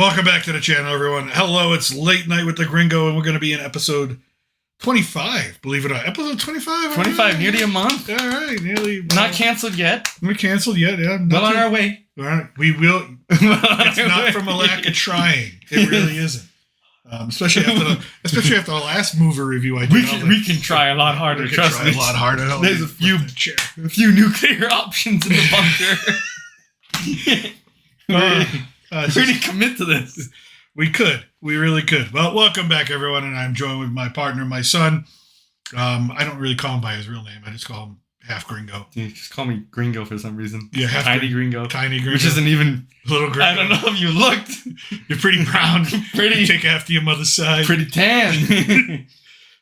Welcome back to the channel, everyone. Hello, it's Late Night with the Gringo, and we're going to be in episode 25, believe it or not. Episode 25? 25, nearly a month. All right, nearly. Not canceled yet. We're canceled yet, yeah. Well on our way. We will. It's not from a lack of trying. It really isn't. Especially after the last movie review I did. We can try a lot harder, trust me. A lot harder. There's a few nuclear options in the bunker. Really commit to this. We really could. Well, welcome back, everyone, and I'm joined with my partner, my son. I don't really call him by his real name. I just call him Half Gringo. You just call me Gringo for some reason. Yeah, Tiny Gringo. Tiny Gringo. Which isn't even... Little Gringo. I don't know if you looked. You're pretty brown. You take after your mother's side. Pretty tan.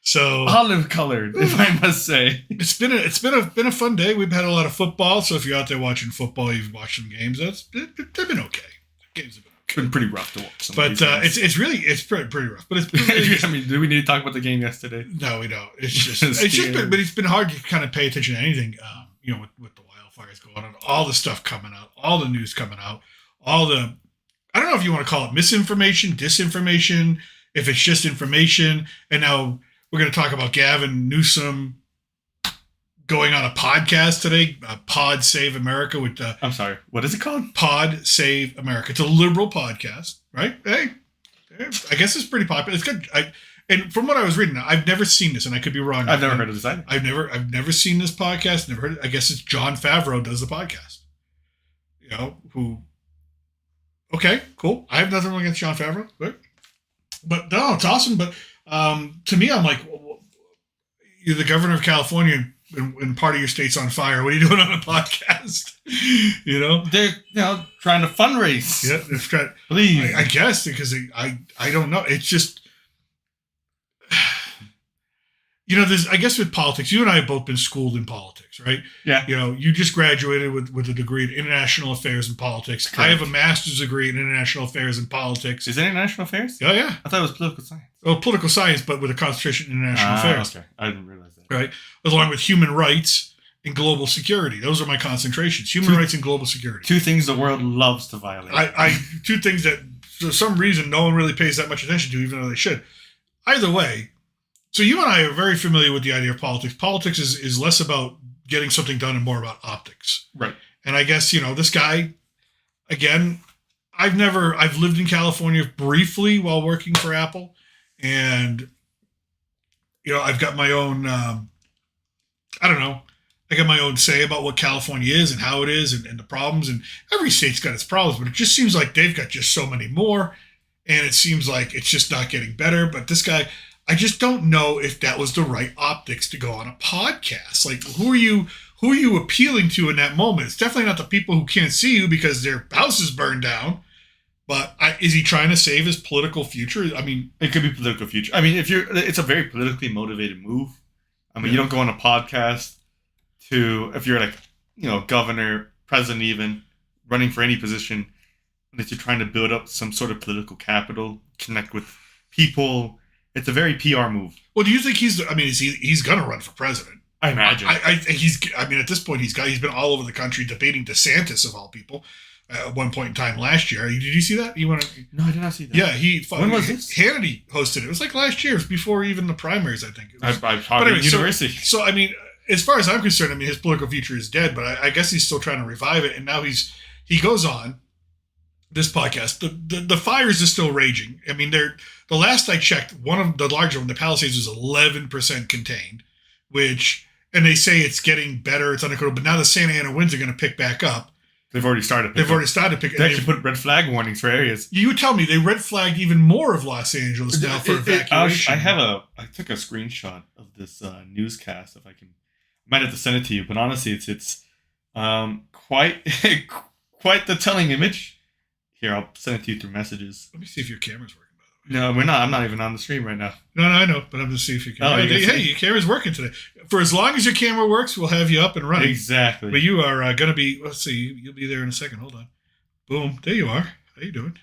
So olive colored, if I must say. It's been a fun day. We've had a lot of football, so if you're out there watching football, you've watched some games. They've been okay. Games have been okay. It's been pretty rough to watch. But it's pretty rough. But it's I mean, do we need to talk about the game yesterday? No, we don't. But it's been hard to kind of pay attention to anything. With the wildfires going on, all the stuff coming out, all the news coming out, I don't know if you want to call it misinformation, disinformation, if it's just information. And now we're going to talk about Gavin Newsom going on a podcast today, Pod Save America with I'm sorry, what is it called? Pod Save America. It's a liberal podcast, right? Hey, I guess it's pretty popular. It's good. And from what I was reading, I've never seen this, and I could be wrong. I've never heard of this either. I've never seen this podcast. Never heard it. I guess it's Jon Favreau does the podcast. Okay, cool. I have nothing against Jon Favreau, but no, it's awesome. But to me, I'm like, you're the governor of California, and part of your state's on fire. What are you doing on a podcast? They're trying to fundraise. Yeah, they're trying. Please, I guess because I don't know. It's just. I guess with politics, you and I have both been schooled in politics, right? Yeah. You just graduated with a degree in international affairs and politics. Correct. I have a master's degree in international affairs and politics. Is it international affairs? Oh, yeah. I thought it was political science. Oh, political science, but with a concentration in international affairs. Okay. I didn't realize that. Right. Along with human rights and global security. Those are my concentrations. Human rights and global security. Two things the world loves to violate. Two things that, for some reason, no one really pays that much attention to, even though they should. Either way, so you and I are very familiar with the idea of politics. Politics is less about getting something done and more about optics. Right. And I guess, this guy, again, I've lived in California briefly while working for Apple. And, I've got my own, I got my own say about what California is and how it is and the problems. And every state's got its problems, but it just seems like they've got just so many more. And it seems like it's just not getting better. But this guy, I just don't know if that was the right optics to go on a podcast. Like, who are you appealing to in that moment? It's definitely not the people who can't see you because their house is burned down. But is he trying to save his political future? I mean, it could be political future. I mean, it's a very politically motivated move. I mean, You don't go on a podcast if you're like, governor, president, even running for any position, that you're trying to build up some sort of political capital, connect with people. It's a very PR move. Well, do you think he's going to run for president? I imagine. At this point, he's been all over the country debating DeSantis, of all people, at one point in time last year. Did you see that? No, I did not see that. Yeah, when was this? Hannity hosted it. It was like last year. It was before even the primaries, I think. University. So, as far as I'm concerned, his political future is dead, but I guess he's still trying to revive it. And now he goes on this podcast. The fires are still raging. The last I checked, one of the larger one, the Palisades, was 11% contained, and they say it's getting better. It's under control, but now the Santa Ana winds are going to pick back up. They've already started. They actually put red flag warnings for areas. You tell me they red flagged even more of Los Angeles now for evacuation. I took a screenshot of this newscast. If I can, I might have to send it to you. But honestly, it's quite quite the telling image. Here, I'll send it to you through messages. Let me see if your camera's working. No, we're not. I'm not even on the stream right now. No, I know, but I'm just seeing if you can. Oh, your camera's working today. For as long as your camera works, we'll have you up and running. Exactly. But you are going to be. Let's see. You'll be there in a second. Hold on. Boom. There you are. How you doing?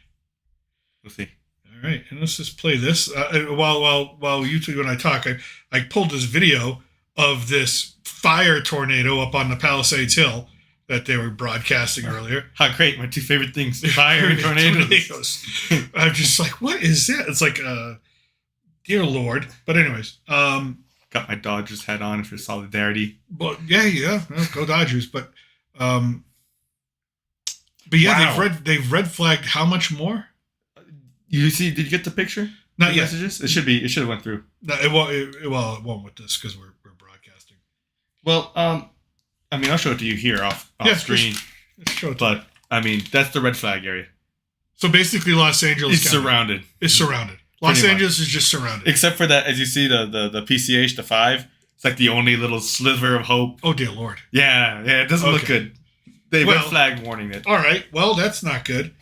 We'll see. All right, and let's just play this. While you two and I talk, I pulled this video of this fire tornado up on the Palisades Hill. that they were broadcasting earlier. How great. My two favorite things, fire and tornadoes. I'm just like, what is that? It's like, dear Lord. But anyways. Got my Dodgers hat on for solidarity. But yeah. Well, go Dodgers. But yeah, Wow. they've red flagged how much more? Did you get the picture? Not The yet. Messages? It should have went through. No, it won't with this because we're broadcasting. Well, I mean, I'll show it to you here off screen. Just show it. But I mean, that's the red flag area. So basically, Los Angeles It's surrounded. is surrounded. Los Pretty Angeles is just surrounded. Except for that, as you see, the PCH, the 5, it's like the only little sliver of hope. Oh dear Lord. Yeah, it doesn't look good. They red flag warning it. All right. Well, that's not good.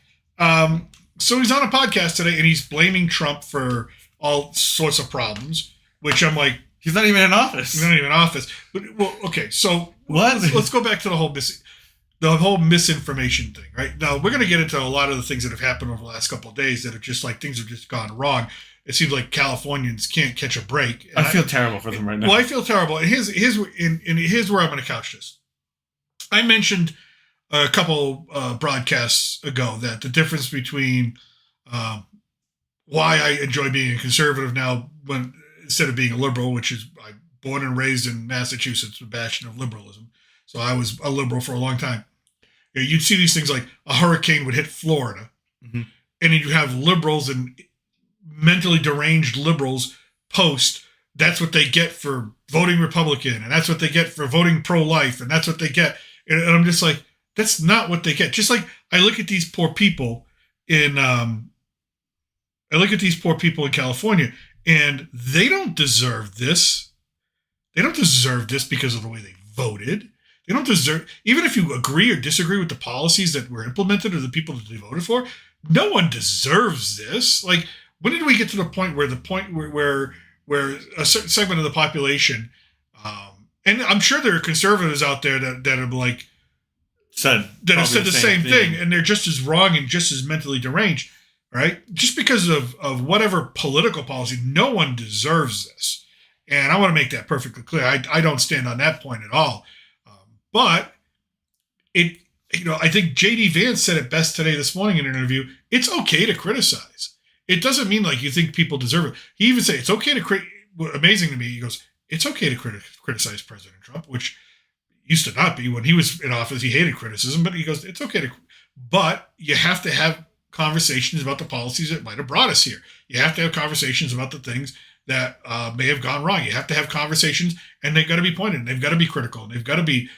So he's on a podcast today and he's blaming Trump for all sorts of problems, which I'm like, He's not even in office. he's not even in office. But well, okay. So What? Let's go back to the whole misinformation thing. Right now, we're going to get into a lot of the things that have happened over the last couple of days that are just like things have just gone wrong. It seems like Californians can't catch a break. I feel terrible for them right now. Well, I feel terrible. And here's where I'm going to couch this. I mentioned a couple broadcasts ago that the difference between why I enjoy being a conservative now instead of being a liberal, which is I'm born and raised in Massachusetts, a bastion of liberalism. So I was a liberal for a long time. You'd see these things like a hurricane would hit Florida, mm-hmm. and then you have liberals and mentally deranged liberals post that's what they get for voting Republican, and that's what they get for voting pro-life, and that's what they get. And I'm just like, that's not what they get. Just like I look at these poor people in California, and they don't deserve this. They don't deserve this because of the way they voted. They don't deserve, even if you agree or disagree with the policies that were implemented or the people that they voted for, no one deserves this. Like, when did we get to the point where a certain segment of the population, and I'm sure there are conservatives out there that have like have said the same thing, and they're just as wrong and just as mentally deranged, right? Just because of whatever political policy, no one deserves this, and I want to make that perfectly clear. I don't stand on that point at all, but I think J.D. Vance said it best this morning in an interview. It's okay to criticize. It doesn't mean like you think people deserve it. He even said it's okay to amazing to me. He goes, it's okay to criticize President Trump, which used to not be. When he was in office, he hated criticism, but he goes, it's okay but you have to have conversations about the policies that might have brought us here. You have to have conversations about the things that may have gone wrong. You have to have conversations, and they've got to be pointed, and they've got to be critical, and they've got to be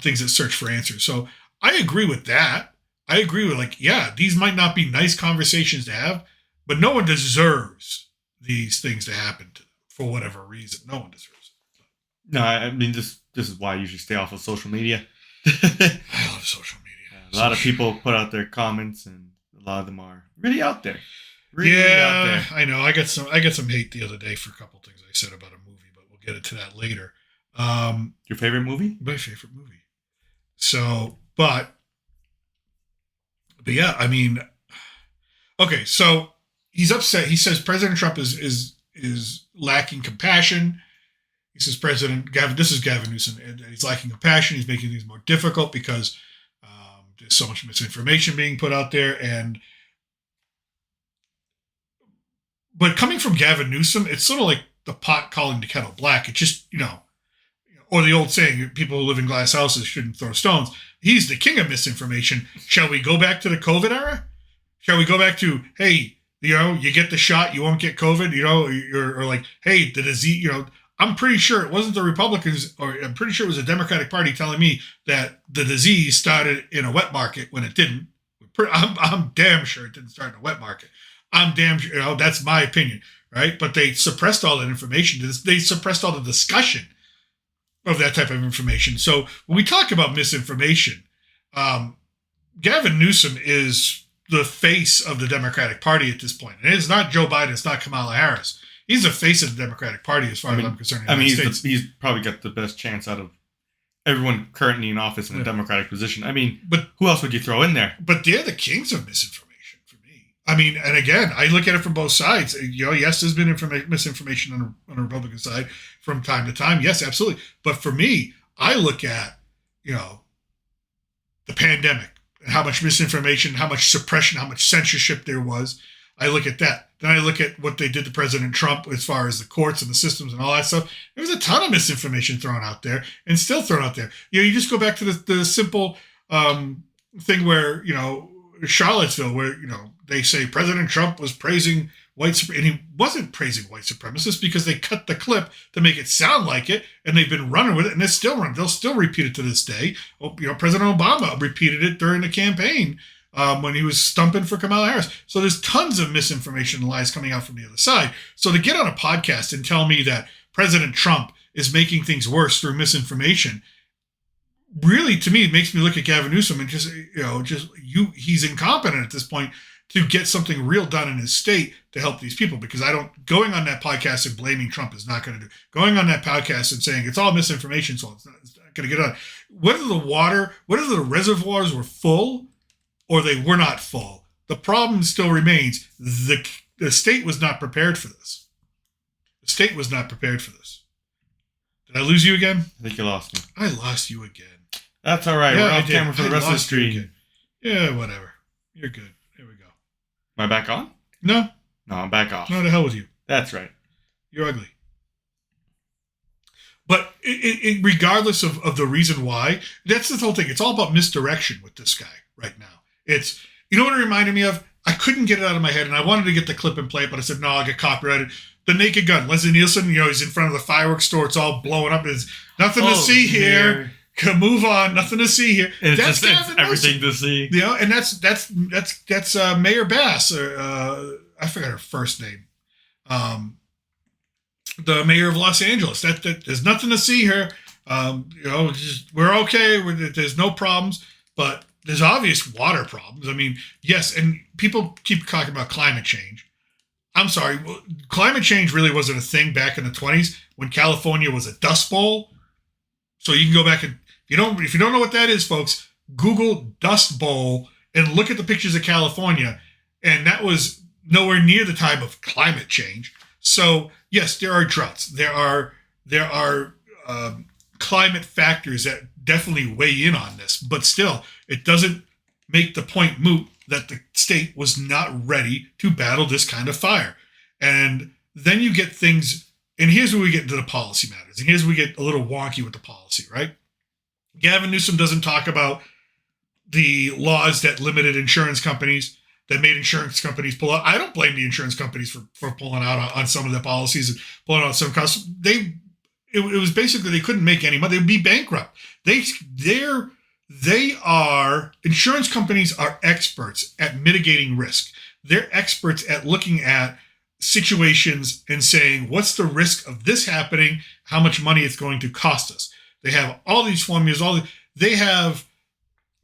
things that search for answers. So I agree with that. I agree with these might not be nice conversations to have, but no one deserves these things to happen to them for whatever reason. No one deserves it. No, I mean, this is why I usually stay off of social media. I love social media. A lot of people put out their comments, and a lot of them are really out there. I know. I got some hate the other day for a couple things I said about a movie, but we'll get into that later. Your favorite movie? My favorite movie. So, but yeah, I mean, okay, so he's upset. He says President Trump is lacking compassion. He says this is Gavin Newsom, and he's lacking compassion. He's making things more difficult because there's so much misinformation being put out there. But coming from Gavin Newsom, it's sort of like the pot calling the kettle black. It just, or the old saying, people who live in glass houses shouldn't throw stones. He's the king of misinformation. Shall we go back to the COVID era? Shall we go back to, hey, you get the shot, you won't get COVID, or like, hey, the disease, I'm pretty sure it wasn't the Republicans, or I'm pretty sure it was the Democratic Party telling me that the disease started in a wet market when it didn't. I'm damn sure it didn't start in a wet market. I'm damn sure, that's my opinion, right? But they suppressed all that information. They suppressed all the discussion of that type of information. So when we talk about misinformation, Gavin Newsom is the face of the Democratic Party at this point. And it's not Joe Biden. It's not Kamala Harris. He's the face of the Democratic Party as far as I'm concerned. He's probably got the best chance out of everyone currently in office in a Democratic position. I mean, but who else would you throw in there? But they're the kings of misinformation for me. I mean, and again, I look at it from both sides. Yes, there's been misinformation on the Republican side from time to time. Yes, absolutely. But for me, I look at, the pandemic, and how much misinformation, how much suppression, how much censorship there was. I look at that. Then I look at what they did to President Trump as far as the courts and the systems and all that stuff. There was a ton of misinformation thrown out there and still thrown out there. You just go back to the simple thing where, Charlottesville, where, they say President Trump was praising white supremacists, and he wasn't praising white supremacists because they cut the clip to make it sound like it, and they've been running with it, and they'll still repeat it to this day. President Obama repeated it during the campaign when he was stumping for Kamala Harris. So there's tons of misinformation and lies coming out from the other side. So to get on a podcast and tell me that President Trump is making things worse through misinformation, really, to me, it makes me look at Gavin Newsom and he's incompetent at this point to get something real done in his state to help these people. Because going on that podcast and blaming Trump is not going to do. Going on that podcast and saying it's all misinformation, so it's not going to get on. Whether the reservoirs were full or they were not full, the problem still remains. The state was not prepared for this. The state was not prepared for this. Did I lose you again? I think you lost me. I lost you again. That's all right. Yeah, we're off camera for the rest of the stream. Yeah, whatever. You're good. Here we go. Am I back on? No. No, I'm back off. No, the hell with you. That's right. You're ugly. But regardless of the reason why, that's the whole thing. It's all about misdirection with this guy right now. It's, you know what it reminded me of? I couldn't get it out of my head, and I wanted to get the clip and play it, but I said, no, I'll get copyrighted. The Naked Gun. Leslie Nielsen, he's in front of the fireworks store. It's all blowing up. There's nothing to see here. Can move on. Nothing to see here. It's everything to see. And that's Mayor Bass. I forgot her first name. The mayor of Los Angeles. That there's nothing to see here. We're okay. There's no problems, but there's obvious water problems. I mean, yes, and people keep talking about climate change. I'm sorry. Well, climate change really wasn't a thing back in the 20s when California was a dust bowl. So you can go back and if you don't know what that is, folks, Google Dust Bowl and look at the pictures of California, and that was nowhere near the time of climate change. So yes, there are droughts. There are climate factors that definitely weigh in on this, but still, it doesn't make the point moot that the state was not ready to battle this kind of fire. And then you get things, and here's where we get into the policy matters, and here's where we get a little wonky with the policy, right? Gavin Newsom doesn't talk about the laws that limited insurance companies, that made insurance companies pull out. I don't blame the insurance companies for pulling out on some of their policies and pulling out some costs. It was basically they couldn't make any money. They would be bankrupt. Insurance companies are experts at mitigating risk. They're experts at looking at situations and saying, what's the risk of this happening? How much money it's going to cost us? They have all these formulas. They have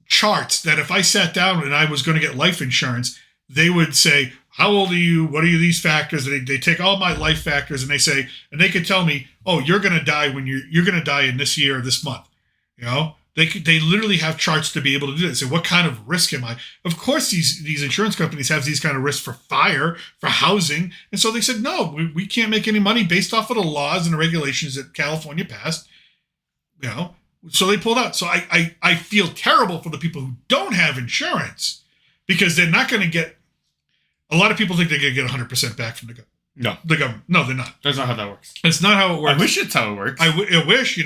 charts that if I sat down and I was going to get life insurance, they would say, how old are you? What are these factors? They take all my life factors and they could tell me, oh, you're going to die when you're going to die in this year or this month. They literally have charts to be able to do this. So what kind of risk am I? Of course, these insurance companies have these kind of risks for fire, for housing. And so they said, no, we can't make any money based off of the laws and the regulations that California passed. So they pulled out. So I feel terrible for the people who don't have insurance because they're not going to get. A lot of people think they're going to get 100% back from the government. No. The government. No, they're not. That's not how that works. It's not how it works. I wish it's how it works. I wish,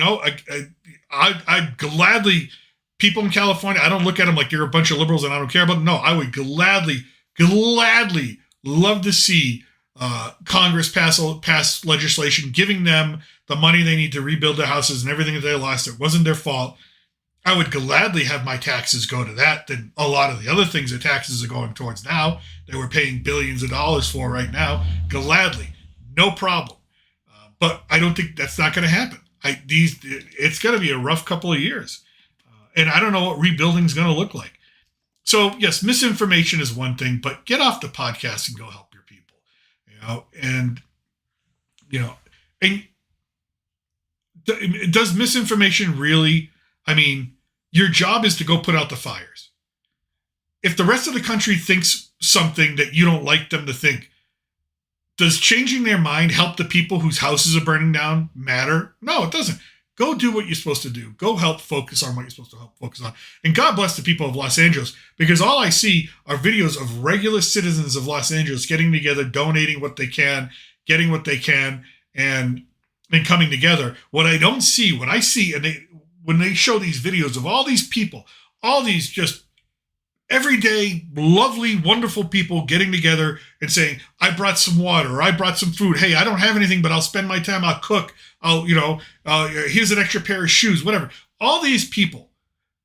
I'd gladly, people in California, I don't look at them like you're a bunch of liberals and I don't care about them. No, I would gladly love to see Congress pass legislation giving them the money they need to rebuild their houses and everything that they lost. It wasn't their fault. I would gladly have my taxes go to that than a lot of the other things that taxes are going towards now that we're paying billions of dollars for right now. Gladly, no problem. But I don't think that's not going to happen. It's going to be a rough couple of years. And I don't know what rebuilding is going to look like. So yes, misinformation is one thing, but get off the podcast and go help your people. And does misinformation really, your job is to go put out the fires. If the rest of the country thinks something that you don't like them to think, does changing their mind help the people whose houses are burning down matter? No, it doesn't. Go do what you're supposed to do. Go help focus on what you're supposed to help focus on. And God bless the people of Los Angeles, because all I see are videos of regular citizens of Los Angeles getting together, donating what they can, getting what they can, and coming together. What I don't see, what I see, when they show these videos of all these people, all these just everyday, lovely, wonderful people getting together and saying, I brought some water, or I brought some food. Hey, I don't have anything, but I'll spend my time. I'll cook. Here's an extra pair of shoes, whatever. All these people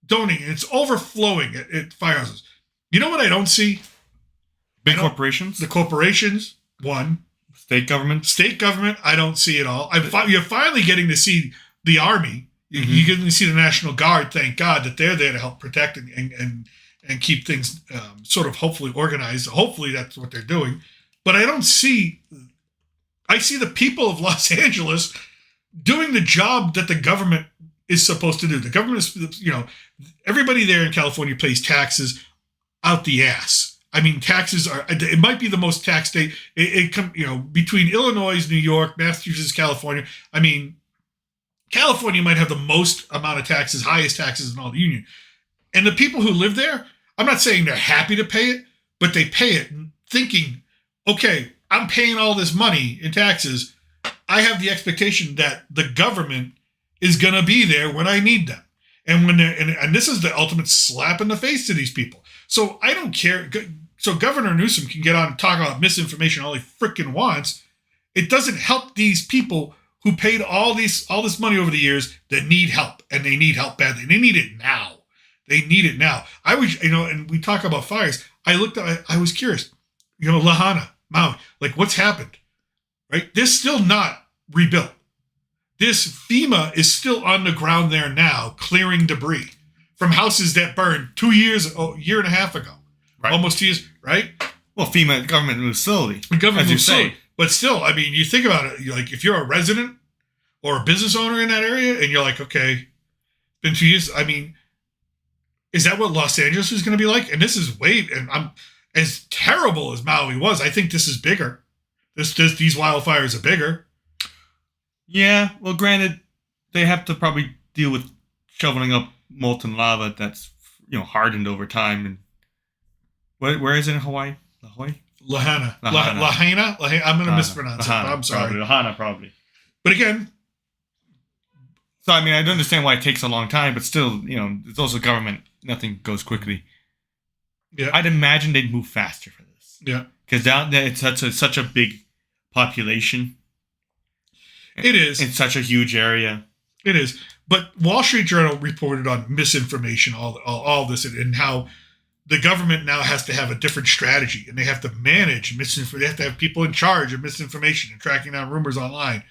donating. It's overflowing at firehouses. You know what I don't see? Big corporations? The corporations, one. State government, I don't see it all. You're finally getting to see the Army. You're getting to see the National Guard. Thank God that they're there to help protect and keep things sort of hopefully organized. Hopefully that's what they're doing. But I see the people of Los Angeles doing the job that the government is supposed to do. The government is, everybody there in California pays taxes out the ass. I mean, taxes it might be the most taxed state. Between Illinois, New York, Massachusetts, California. I mean, California might have the most amount of taxes, highest taxes in all the union. And the people who live there, I'm not saying they're happy to pay it, but they pay it thinking, okay, I'm paying all this money in taxes. I have the expectation that the government is going to be there when I need them. And and this is the ultimate slap in the face to these people. So I don't care. So Governor Newsom can get on and talk about misinformation all he freaking wants. It doesn't help these people who paid all this money over the years that need help, and they need help badly. They need it now. They need it now. I was, and we talk about fires. I was curious. Lahaina, Maui, like what's happened, right? They're still not rebuilt. This FEMA is still on the ground there now, clearing debris from houses that burned a year and a half ago. Right. Almost 2 years, right? Well, FEMA, government moves slowly. The government moves slowly. But still, I mean, you think about it, if you're a resident or a business owner in that area, and you're like, okay, been 2 years, I mean, is that what Los Angeles is going to be like? And this is and I'm as terrible as Maui was. I think this is bigger. These wildfires are bigger. Yeah, well, granted, they have to probably deal with shoveling up molten lava that's hardened over time. And where is it in Hawaii? Lahaina. I'm going to mispronounce it. I'm sorry. Lahaina, probably. But again, so I mean, I understand why it takes a long time, but still, it's also government. Nothing goes quickly. Yeah, I'd imagine they'd move faster for this. Yeah, because down there it's such a big population. It is. It's such a huge area. It is. But Wall Street Journal reported on misinformation, all this, and how the government now has to have a different strategy, and they have to manage misinformation. They have to have people in charge of misinformation and tracking down rumors online.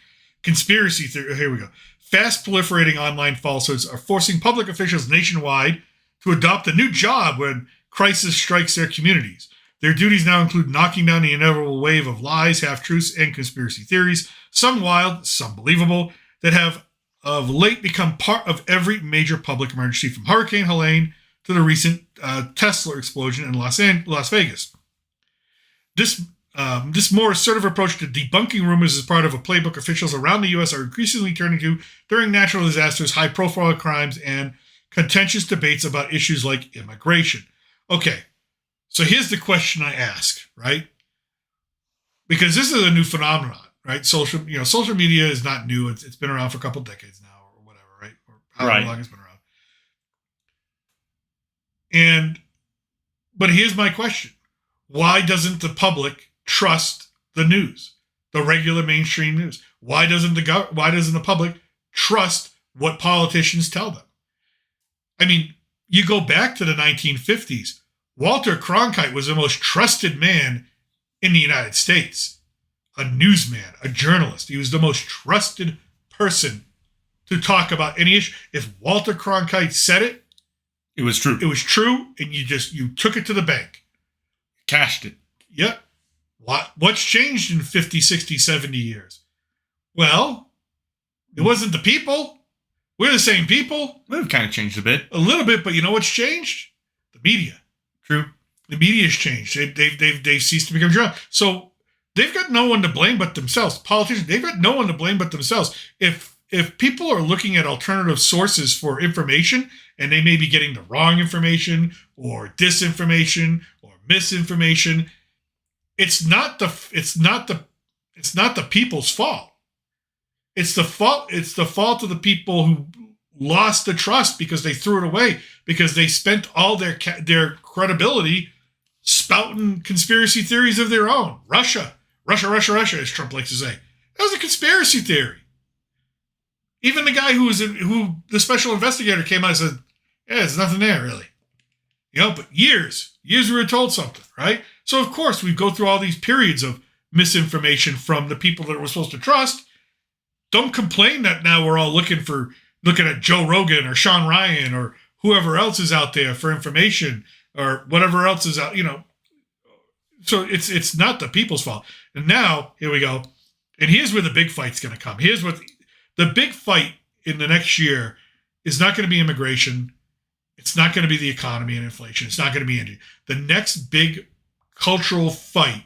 Conspiracy theory. Here we go. Fast proliferating online falsehoods are forcing public officials nationwide to adopt a new job when crisis strikes their communities. Their duties now include knocking down the inevitable wave of lies, half-truths, and conspiracy theories, some wild, some believable, that have of late become part of every major public emergency, from Hurricane Helene to the recent Tesla explosion in Las Vegas. This more assertive approach to debunking rumors is part of a playbook officials around the U.S. are increasingly turning to during natural disasters, high-profile crimes, and contentious debates about issues like immigration. Okay, so here's the question I ask, right? Because this is a new phenomenon, right? Social media is not new. It's been around for a couple decades now, or whatever, right? Or however long it's been around. But here's my question: why doesn't the public trust the news, the regular mainstream news? Why doesn't the public trust what politicians tell them? I mean, you go back to the 1950s. Walter Cronkite was the most trusted man in the United States. A newsman, a journalist. He was the most trusted person to talk about any issue. If Walter Cronkite said it, it was true. It was true, and you took it to the bank. Cashed it. Yep. What's changed in 50, 60, 70 years? Well, it wasn't the people. We're the same people. We've kind of changed a bit. A little bit, but you know what's changed? The media. True. The media has changed. They've ceased to become journalists. So they've got no one to blame but themselves. Politicians, they've got no one to blame but themselves. If if people are looking at alternative sources for information and they may be getting the wrong information or disinformation or misinformation, it's not the people's fault. It's the fault of the people who lost the trust because they threw it away, because they spent all their credibility spouting conspiracy theories of their own. Russia, as Trump likes to say. That was a conspiracy theory. Even the guy who the special investigator came out and said, yeah, there's nothing there, really. But years we were told something, right? So, of course, we go through all these periods of misinformation from the people that we're supposed to trust. Don't complain that now we're all looking at Joe Rogan or Sean Ryan or whoever else is out there for information or whatever else is out, So it's not the people's fault. And now, here we go. And here's where the big fight's going to come. Here's what the big fight in the next year is not going to be immigration. It's not going to be the economy and inflation. It's not going to be energy. The next big cultural fight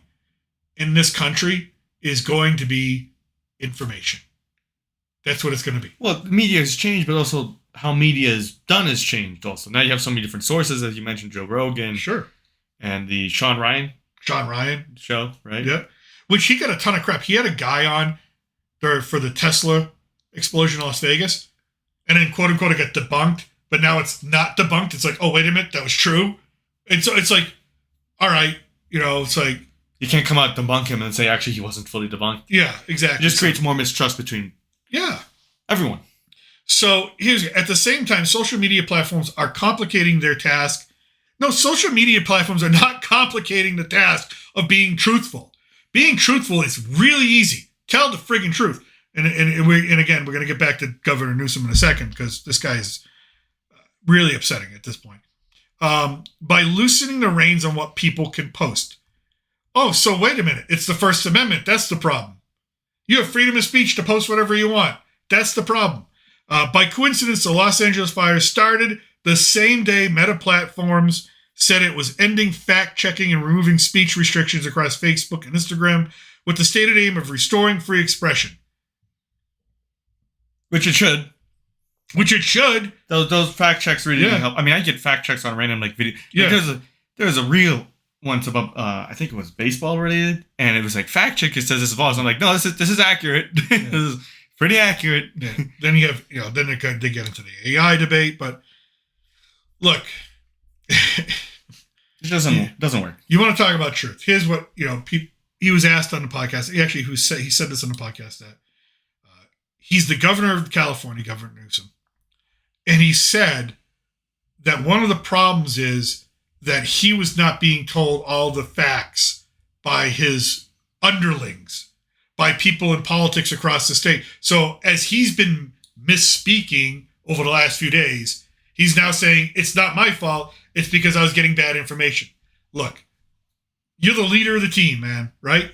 in this country is going to be information. That's what it's going to be. Well, media has changed, but also how media is done has changed also. Now you have so many different sources, as you mentioned, Joe Rogan. Sure. And the Sean Ryan show, right? Yeah. Which he got a ton of crap. He had a guy on there for the Tesla explosion in Las Vegas, and then quote unquote it got debunked, but now it's not debunked. It's like, oh, wait a minute, that was true. And so it's like, all right, it's like you can't come out and debunk him and say actually he wasn't fully debunked. Yeah, exactly. It just creates more mistrust between everyone. So at the same time, social media platforms are complicating their task. No, social media platforms are not complicating the task of being truthful. Being truthful is really easy. Tell the friggin' truth. And again, we're going to get back to Governor Newsom in a second because this guy is really upsetting at this point. By loosening the reins on what people can post. Oh, so wait a minute. It's the First Amendment. That's the problem. You have freedom of speech to post whatever you want. That's the problem. By coincidence, the Los Angeles fires started the same day Meta Platforms said it was ending fact-checking and removing speech restrictions across Facebook and Instagram with the stated aim of restoring free expression. Which it should. Those fact checks really help. I mean, I get fact checks on random video. Yeah. There's a real once about I think it was baseball related, and it was like fact check. It says this is false. I'm like, no, this is accurate. Yeah. This is pretty accurate. Yeah. Then you have then they get into the AI debate, but look, it doesn't work. You want to talk about truth? Here's what he was asked on the podcast. He said this on the podcast that he's the governor of California, Governor Newsom, and he said that one of the problems is that he was not being told all the facts by his underlings, by people in politics across the state. So as he's been misspeaking over the last few days, he's now saying it's not my fault. It's because I was getting bad information. Look, you're the leader of the team, man, right?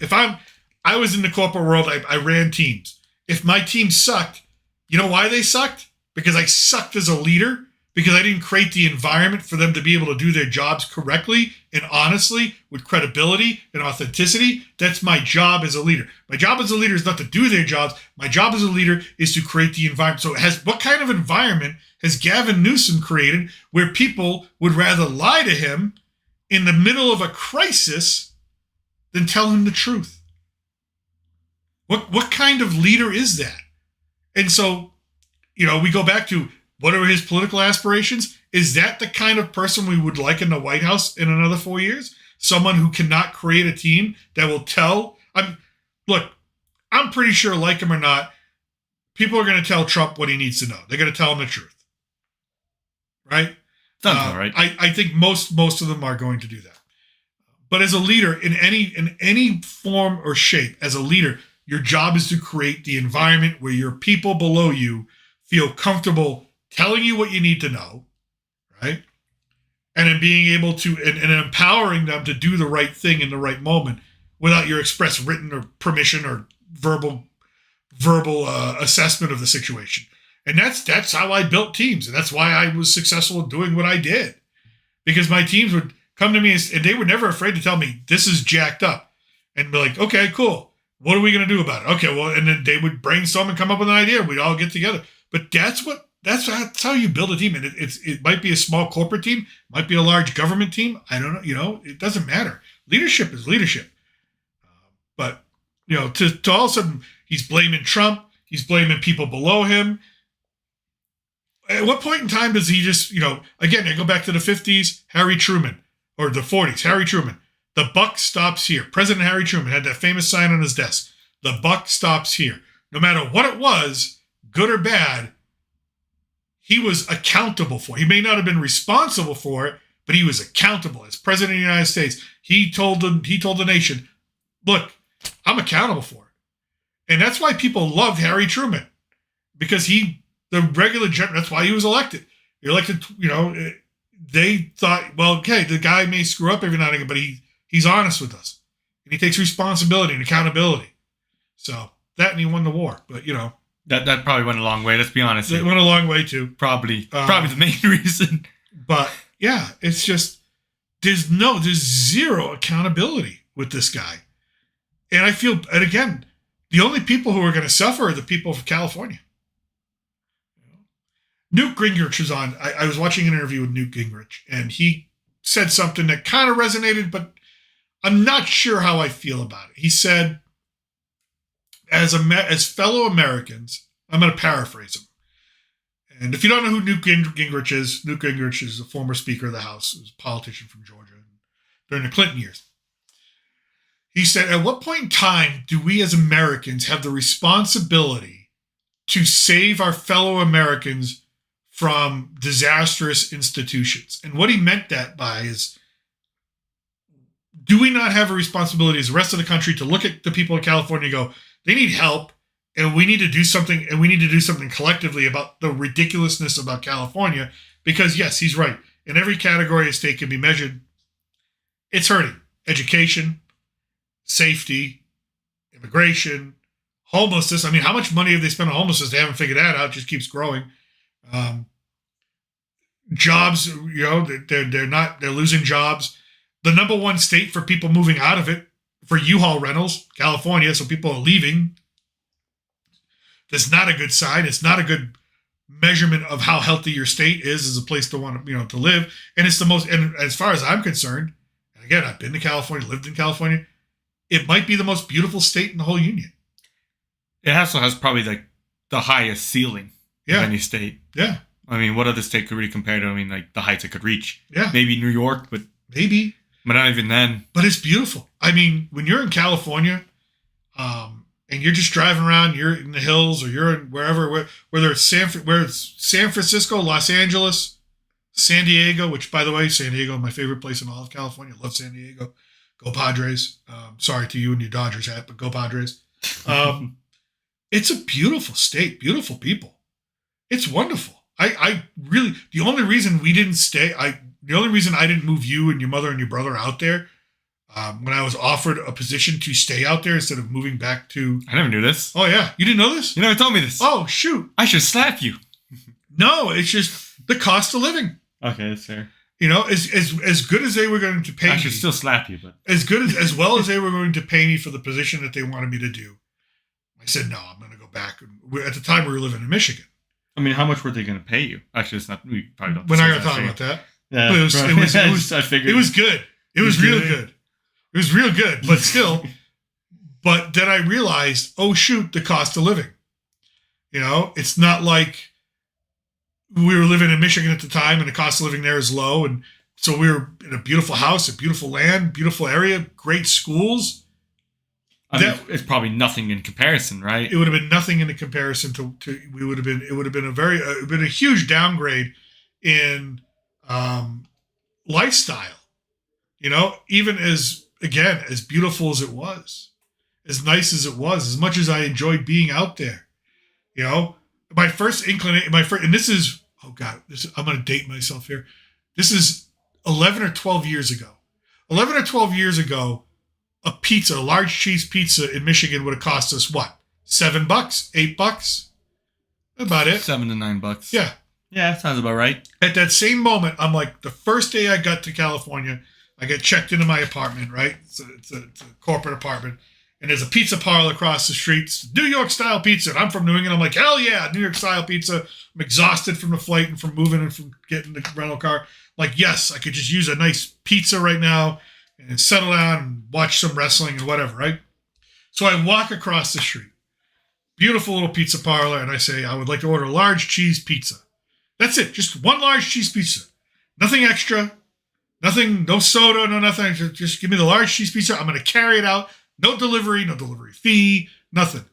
I was in the corporate world. I ran teams. If my team sucked, you know why they sucked? Because I sucked as a leader, because I didn't create the environment for them to be able to do their jobs correctly and honestly with credibility and authenticity. That's my job as a leader. My job as a leader is not to do their jobs. My job as a leader is to create the environment. So what kind of environment has Gavin Newsom created where people would rather lie to him in the middle of a crisis than tell him the truth? What kind of leader is that? And so, we go back to what are his political aspirations? Is that the kind of person we would like in the White House in another 4 years? Someone who cannot create a team that will tell. I'm pretty sure, like him or not, people are going to tell Trump what he needs to know. They're going to tell him the truth, right? Right. I think most of them are going to do that. But as a leader, in any form or shape, as a leader, your job is to create the environment where your people below you feel comfortable telling you what you need to know, right? And then being able to, and empowering them to do the right thing in the right moment without your express written or permission or verbal assessment of the situation. And that's how I built teams. And that's why I was successful in doing what I did. Because my teams would come to me and they were never afraid to tell me, this is jacked up. And be like, okay, cool. What are we going to do about it? Okay, well, and then they would brainstorm and come up with an idea. We'd all get together. But that's how you build a team. And it might be a small corporate team, might be a large government team. I don't know. It doesn't matter. Leadership is leadership. But to all of a sudden he's blaming Trump, he's blaming people below him. At what point in time does he just, again, I go back to the 50s, Harry Truman, or the 40s, Harry Truman. The buck stops here. President Harry Truman had that famous sign on his desk. The buck stops here. No matter what it was, good or bad, he was accountable for it. He may not have been responsible for it, but he was accountable. As President of the United States, he told the nation, look, I'm accountable for it. And that's why people loved Harry Truman. Because that's why he was elected. You're elected, they thought, well, okay, the guy may screw up every now and again, but he's honest with us. And he takes responsibility and accountability. So that, and he won the war. But, That probably went a long way, let's be honest. It went a long way, too. Probably the main reason. But, yeah, it's just, there's zero accountability with this guy. And and again, the only people who are going to suffer are the people of California. Newt Gingrich was on. I was watching an interview with Newt Gingrich, and he said something that kind of resonated, but I'm not sure how I feel about it. He said, as fellow Americans, I'm going to paraphrase him. And if you don't know who Newt Gingrich is a former Speaker of the House. He was a politician from Georgia during the Clinton years. He said, at what point in time do we as Americans have the responsibility to save our fellow Americans from disastrous institutions? And what he meant that by is, do we not have a responsibility as the rest of the country to look at the people of California and go, they need help, and we need to do something, and we need to do something collectively about the ridiculousness about California? Because yes, he's right. In every category a state can be measured, it's hurting. Education, safety, immigration, homelessness. I mean, how much money have they spent on homelessness? They haven't figured that out. It just keeps growing. Jobs, they're losing jobs. The number one state for people moving out of it, for U-Haul rentals, California, so people are leaving. That's not a good sign. It's not a good measurement of how healthy your state is as a place to want to live. And it's the most, and as far as I'm concerned, and again, I've been to California, lived in California, it might be the most beautiful state in the whole union. It also has probably the highest ceiling of any state. Yeah. I mean, what other state could really compare to, the heights it could reach? Yeah. Maybe New York, but maybe. But not even then. But it's beautiful. I mean, when you're in California, and you're just driving around, you're in the hills, or you're in wherever, whether it's San Francisco, Los Angeles, San Diego, which, by the way, San Diego is my favorite place in all of California. Love San Diego. Go Padres. Sorry to you and your Dodgers hat, but go Padres. It's a beautiful state, beautiful people. It's wonderful. I really, the only reason I didn't move you and your mother and your brother out there, when I was offered a position to stay out there instead of moving back to... I never knew this. Oh, yeah. You didn't know this? You never told me this. Oh, shoot. I should slap you. No, it's just the cost of living. Okay, that's fair. As good as they were going to pay me... I should still slap you, but... As well as they were going to pay me for the position that they wanted me to do, I said, no, I'm going to go back. At the time, we were living in Michigan. I mean, how much were they going to pay you? Actually, it's not... We probably don't... We're not going to talk about that. Yeah, it was good. It was real good. It was real good, but still. But then I realized, oh, shoot, the cost of living. It's not like we were living in Michigan at the time and the cost of living there is low. And so we were in a beautiful house, a beautiful land, beautiful area, great schools. I mean, it's probably nothing in comparison, right? It would have been nothing in comparison to it would have been a huge downgrade in lifestyle. Even as beautiful as it was, as nice as it was, as much as I enjoyed being out there, my first inclination, and this is, oh God, I'm going to date myself here. This is 11 or 12 years ago. 11 or 12 years ago, a large cheese pizza in Michigan would have cost us what? $7, $8? About it. $7 to $9. Yeah. Yeah, sounds about right. At that same moment, I'm like, the first day I got to California, I get checked into my apartment, right? It's a corporate apartment. and there's a pizza parlor across the street. It's New York style pizza. And I'm from New England. I'm like, hell yeah, New York style pizza. I'm exhausted from the flight and from moving and from getting the rental car. Like, yes, I could just use a nice pizza right now and settle down and watch some wrestling and whatever, right? So I walk across the street. Beautiful little pizza parlor. And I say, I would like to order a large cheese pizza. That's it. Just one large cheese pizza. Nothing extra. Nothing, no soda, no nothing. Just give me the large cheese pizza. I'm going to carry it out. No delivery fee, nothing.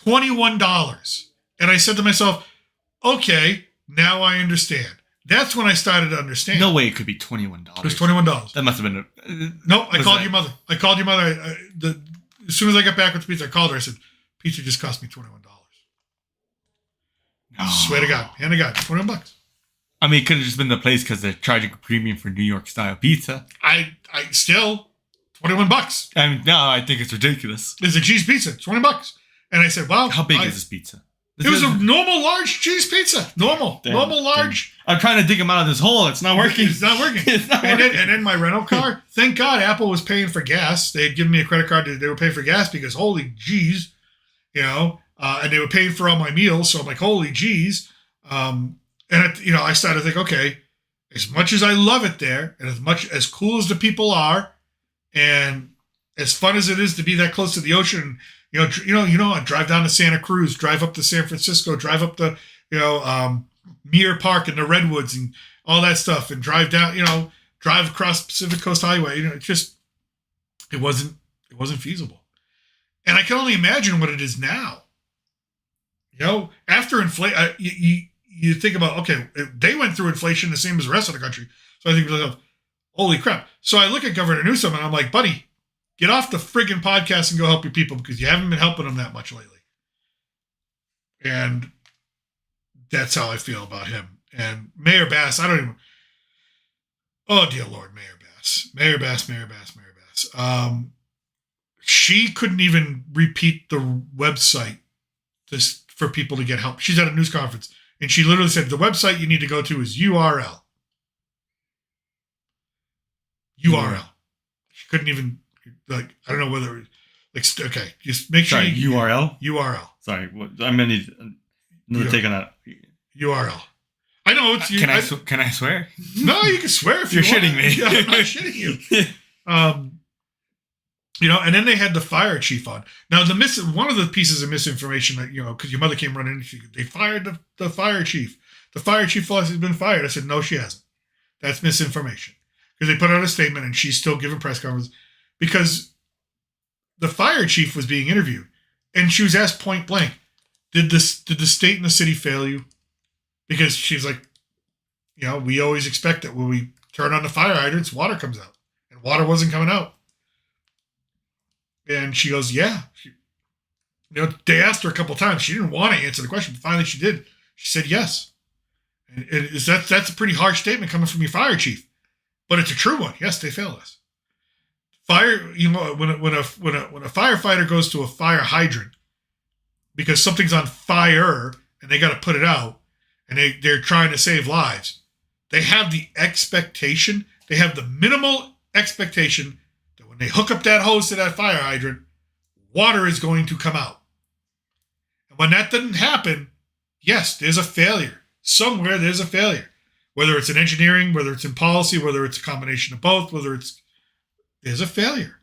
$21. And I said to myself, okay, now I understand. That's when I started to understand. No way it could be $21. It was $21. That must have been No, I called your mother. As soon as I got back with the pizza, I called her. I said, pizza just cost me $21. Oh. Swear to God. Hand to God. $21. I mean, it could have just been the place because they're charging a premium for New York style pizza. I still, $21. I mean, no, I think it's ridiculous. It's a cheese pizza. It's $20. And I said, wow. How big is this pizza? It was a normal large cheese pizza. Normal large. I'm trying to dig him out of this hole. It's not working. It's not working. And then my rental car, thank God Apple was paying for gas. They had given me a credit card. They were paying for gas because holy jeez, and they were paying for all my meals. So I'm like, holy jeez. I started to think, okay, as much as I love it there and as cool as the people are and as fun as it is to be that close to the ocean, I drive down to Santa Cruz, drive up to San Francisco, drive up to, Muir Park and the Redwoods and all that stuff and drive down, drive across Pacific Coast Highway. It wasn't feasible. And I can only imagine what it is now. After inflation, you think about, okay, they went through inflation the same as the rest of the country. So I think, holy crap. So I look at Governor Newsom and I'm like, buddy, get off the friggin' podcast and go help your people because you haven't been helping them that much lately. And that's how I feel about him. And Mayor Bass, oh dear Lord, Mayor Bass. She couldn't even repeat the website for people to get help. She's at a news conference and she literally said, the website you need to go to is URL. She couldn't even, I don't know whether, okay, just make sure. Sorry, URL? URL. Sorry, I'm going to need another take on that. URL. I know it's. Can I swear? No, you can swear if you're shitting me. Yeah, I'm not shitting you. And then they had the fire chief on. Now one of the pieces of misinformation that because your mother came running, they fired the fire chief. The fire chief has been fired. I said no, she hasn't. That's misinformation because they put out a statement and she's still giving press conferences because the fire chief was being interviewed and she was asked point blank, did the state and the city fail you? Because she's like, we always expect that when we turn on the fire hydrants, water comes out. And water wasn't coming out. And she goes, yeah. They asked her a couple times. She didn't want to answer the question, but finally she did. She said yes. And that's a pretty harsh statement coming from your fire chief. But it's a true one. Yes, they failed us. Fire, when a firefighter goes to a fire hydrant because something's on fire and they got to put it out, and they're trying to save lives, they have the expectation, they have the minimal expectation that when they hook up that hose to that fire hydrant, water is going to come out. And when that doesn't happen, yes, there's a failure. Somewhere there's a failure. Whether it's in engineering, whether it's in policy, whether it's a combination of both, there's a failure.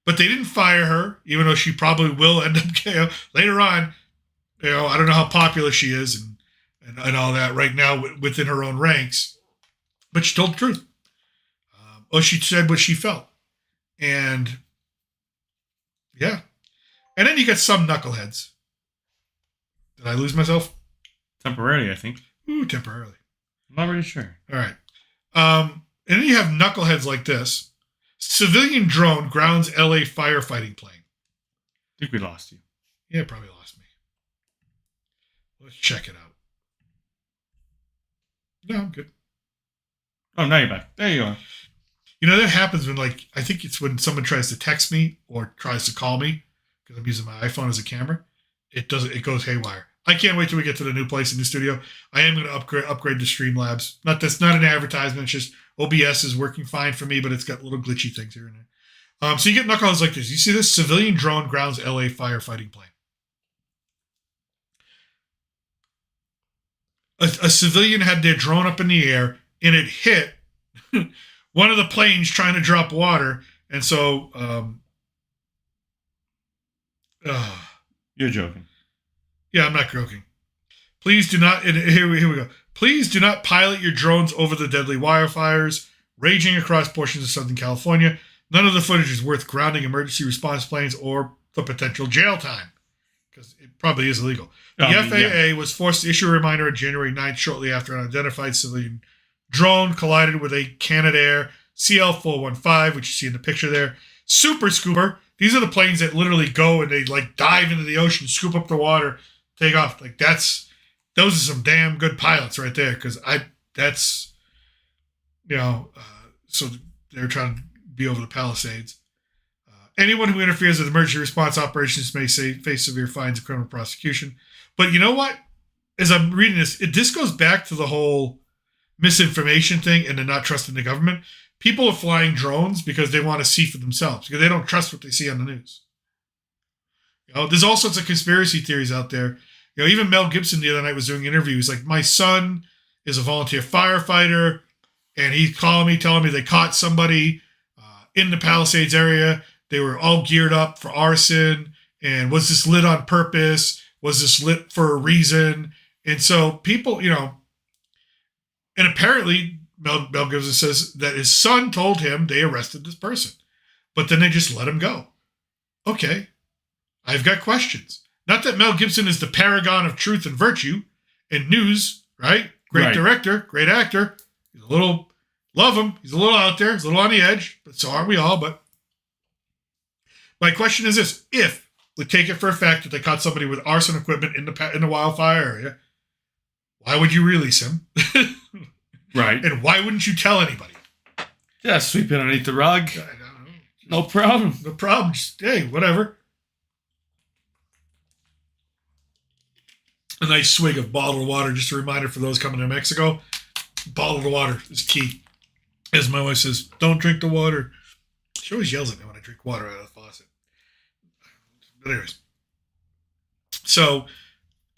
But they didn't fire her, even though she probably will end up later on. I don't know how popular she is and all that right now within her own ranks, but she told the truth. She said what she felt. And yeah. And then you get some knuckleheads. Did I lose myself? Temporarily, I think. Ooh, temporarily. I'm not really sure. All right. And then you have knuckleheads like this. Civilian drone grounds LA firefighting plane. I think we lost you. Yeah, probably lost me. Let's check it out. No, I'm good. Oh, now you're back. There you are. That happens when, I think it's when someone tries to text me or tries to call me because I'm using my iPhone as a camera. It goes haywire. I can't wait till we get to the new place, the new studio. I am going to upgrade to Streamlabs. That's not an advertisement. It's just OBS is working fine for me, but it's got little glitchy things here and So you get knuckleheads like this. You see this civilian drone grounds LA firefighting plane. A civilian had their drone up in the air, and it hit one of the planes trying to drop water. And so, you're joking. Yeah, I'm not joking. Please do not. Here we go. Please do not pilot your drones over the deadly wildfires raging across portions of Southern California. None of the footage is worth grounding emergency response planes or the potential jail time, because it probably is illegal. The FAA was forced to issue a reminder on January 9th, shortly after an unidentified civilian drone collided with a Canadair CL415, which you see in the picture there. Super Scooper. These are the planes that literally go and they like dive into the ocean, scoop up the water, take off. Like those are some damn good pilots right there. Because so they're trying to be over the Palisades. Anyone who interferes with emergency response operations may face severe fines and criminal prosecution. But you know what? As I'm reading this, this goes back to the whole misinformation thing and the not trusting the government. People are flying drones because they want to see for themselves, because they don't trust what they see on the news. There's all sorts of conspiracy theories out there. Even Mel Gibson the other night was doing interviews. Like, my son is a volunteer firefighter, and he's calling me, telling me they caught somebody in the Palisades area. They were all geared up for arson. And was this lit on purpose? Was this lit for a reason? And so people, and apparently Mel Gibson says that his son told him they arrested this person, but then they just let him go. Okay, I've got questions. Not that Mel Gibson is the paragon of truth and virtue and news, right? Great director, great actor. He's love him. He's a little out there. He's a little on the edge, but so aren't we all. But my question is this: if we take it for a fact that they caught somebody with arson equipment in the wildfire area, why would you release him? Right. And why wouldn't you tell anybody? Yeah, sweep it underneath the rug. No problem. No problem. Just, hey, whatever. A nice swig of bottled water. Just a reminder for those coming to Mexico. Bottled water is key. As my wife says, don't drink the water. She always yells at me when I drink water out of the faucet. But anyways. So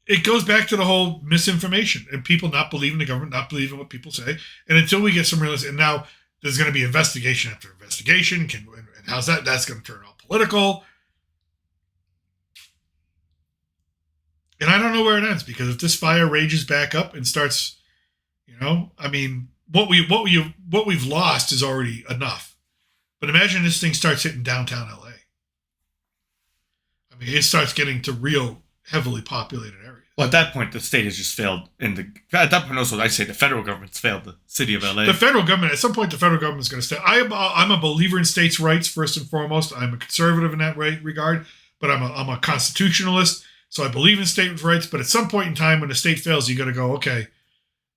it goes back to the whole misinformation and people not believing the government, not believing what people say. And until we get some realism, and now there's going to be investigation after investigation. And how's that? That's going to turn all political. And I don't know where it ends, because if this fire rages back up and starts, what we've lost is already enough. But imagine this thing starts hitting downtown LA. I mean, it starts getting to real heavily populated areas. Well, at that point, the state has just failed. At that point, also, I say the federal government's failed the city of LA. The federal government, at some point, the federal government's going to stay. I'm a believer in states' rights, first and foremost. I'm a conservative in that regard, but I'm a constitutionalist, so I believe in states' rights. But at some point in time, when the state fails, you got to go, okay,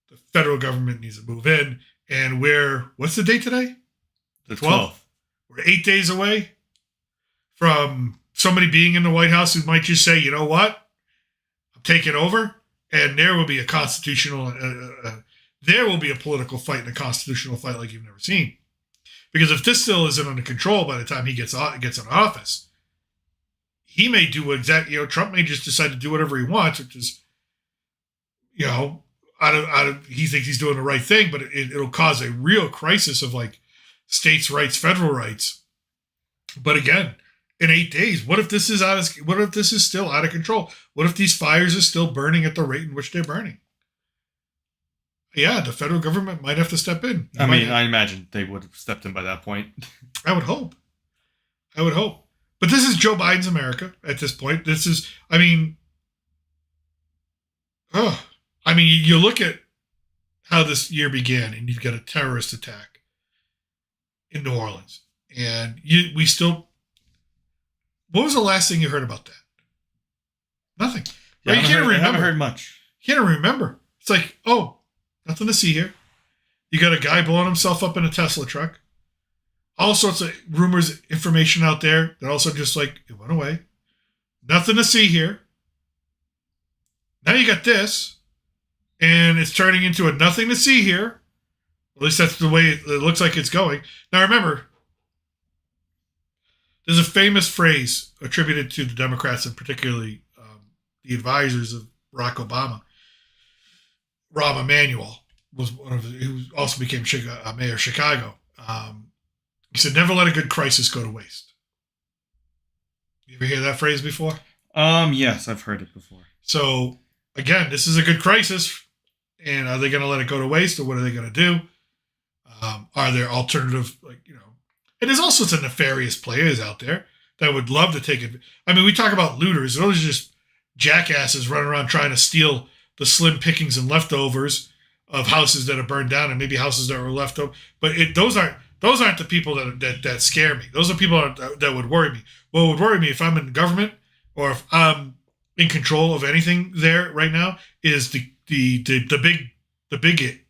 the federal government needs to move in. And what's the date today? The 12th. We're 8 days away from somebody being in the White House who might just say, you know what? I'm taking over. And there will be a there will be a political fight and a constitutional fight like you've never seen. Because if this still isn't under control by the time he gets in office, he may do Trump may just decide to do whatever he wants, which is, he thinks he's doing the right thing, but it'll cause a real crisis of like states' rights, federal rights. But again, in 8 days, what if this is still out of control? What if these fires are still burning at the rate in which they're burning? Yeah, the federal government might have to step in. I imagine they would have stepped in by that point. I would hope. But this is Joe Biden's America at this point. You look at how this year began, and you've got a terrorist attack in New Orleans. And what was the last thing you heard about that? Nothing. Yeah, right? I haven't heard much. You can't remember. It's like, nothing to see here. You got a guy blowing himself up in a Tesla truck. All sorts of rumors, information out there that also just like, it went away. Nothing to see here. Now you got this, and it's turning into a nothing to see here. At least that's the way it looks like it's going. Now remember, There's a famous phrase attributed to the Democrats and particularly the advisors of Barack Obama. Rahm Emanuel was one of who also became mayor of Chicago. He said, "Never let a good crisis go to waste." You ever hear that phrase before? Yes, I've heard it before. So again, this is a good crisis, and are they going to let it go to waste, or what are they going to do? Are there alternative, and there's all sorts of nefarious players out there that would love to take it. I mean, we talk about looters; those are just jackasses running around trying to steal the slim pickings and leftovers of houses that are burned down, and maybe houses that were left over. But those aren't the people that scare me. Those are people that would worry me. What would worry me if I'm in government or if I'm in control of anything there right now is the big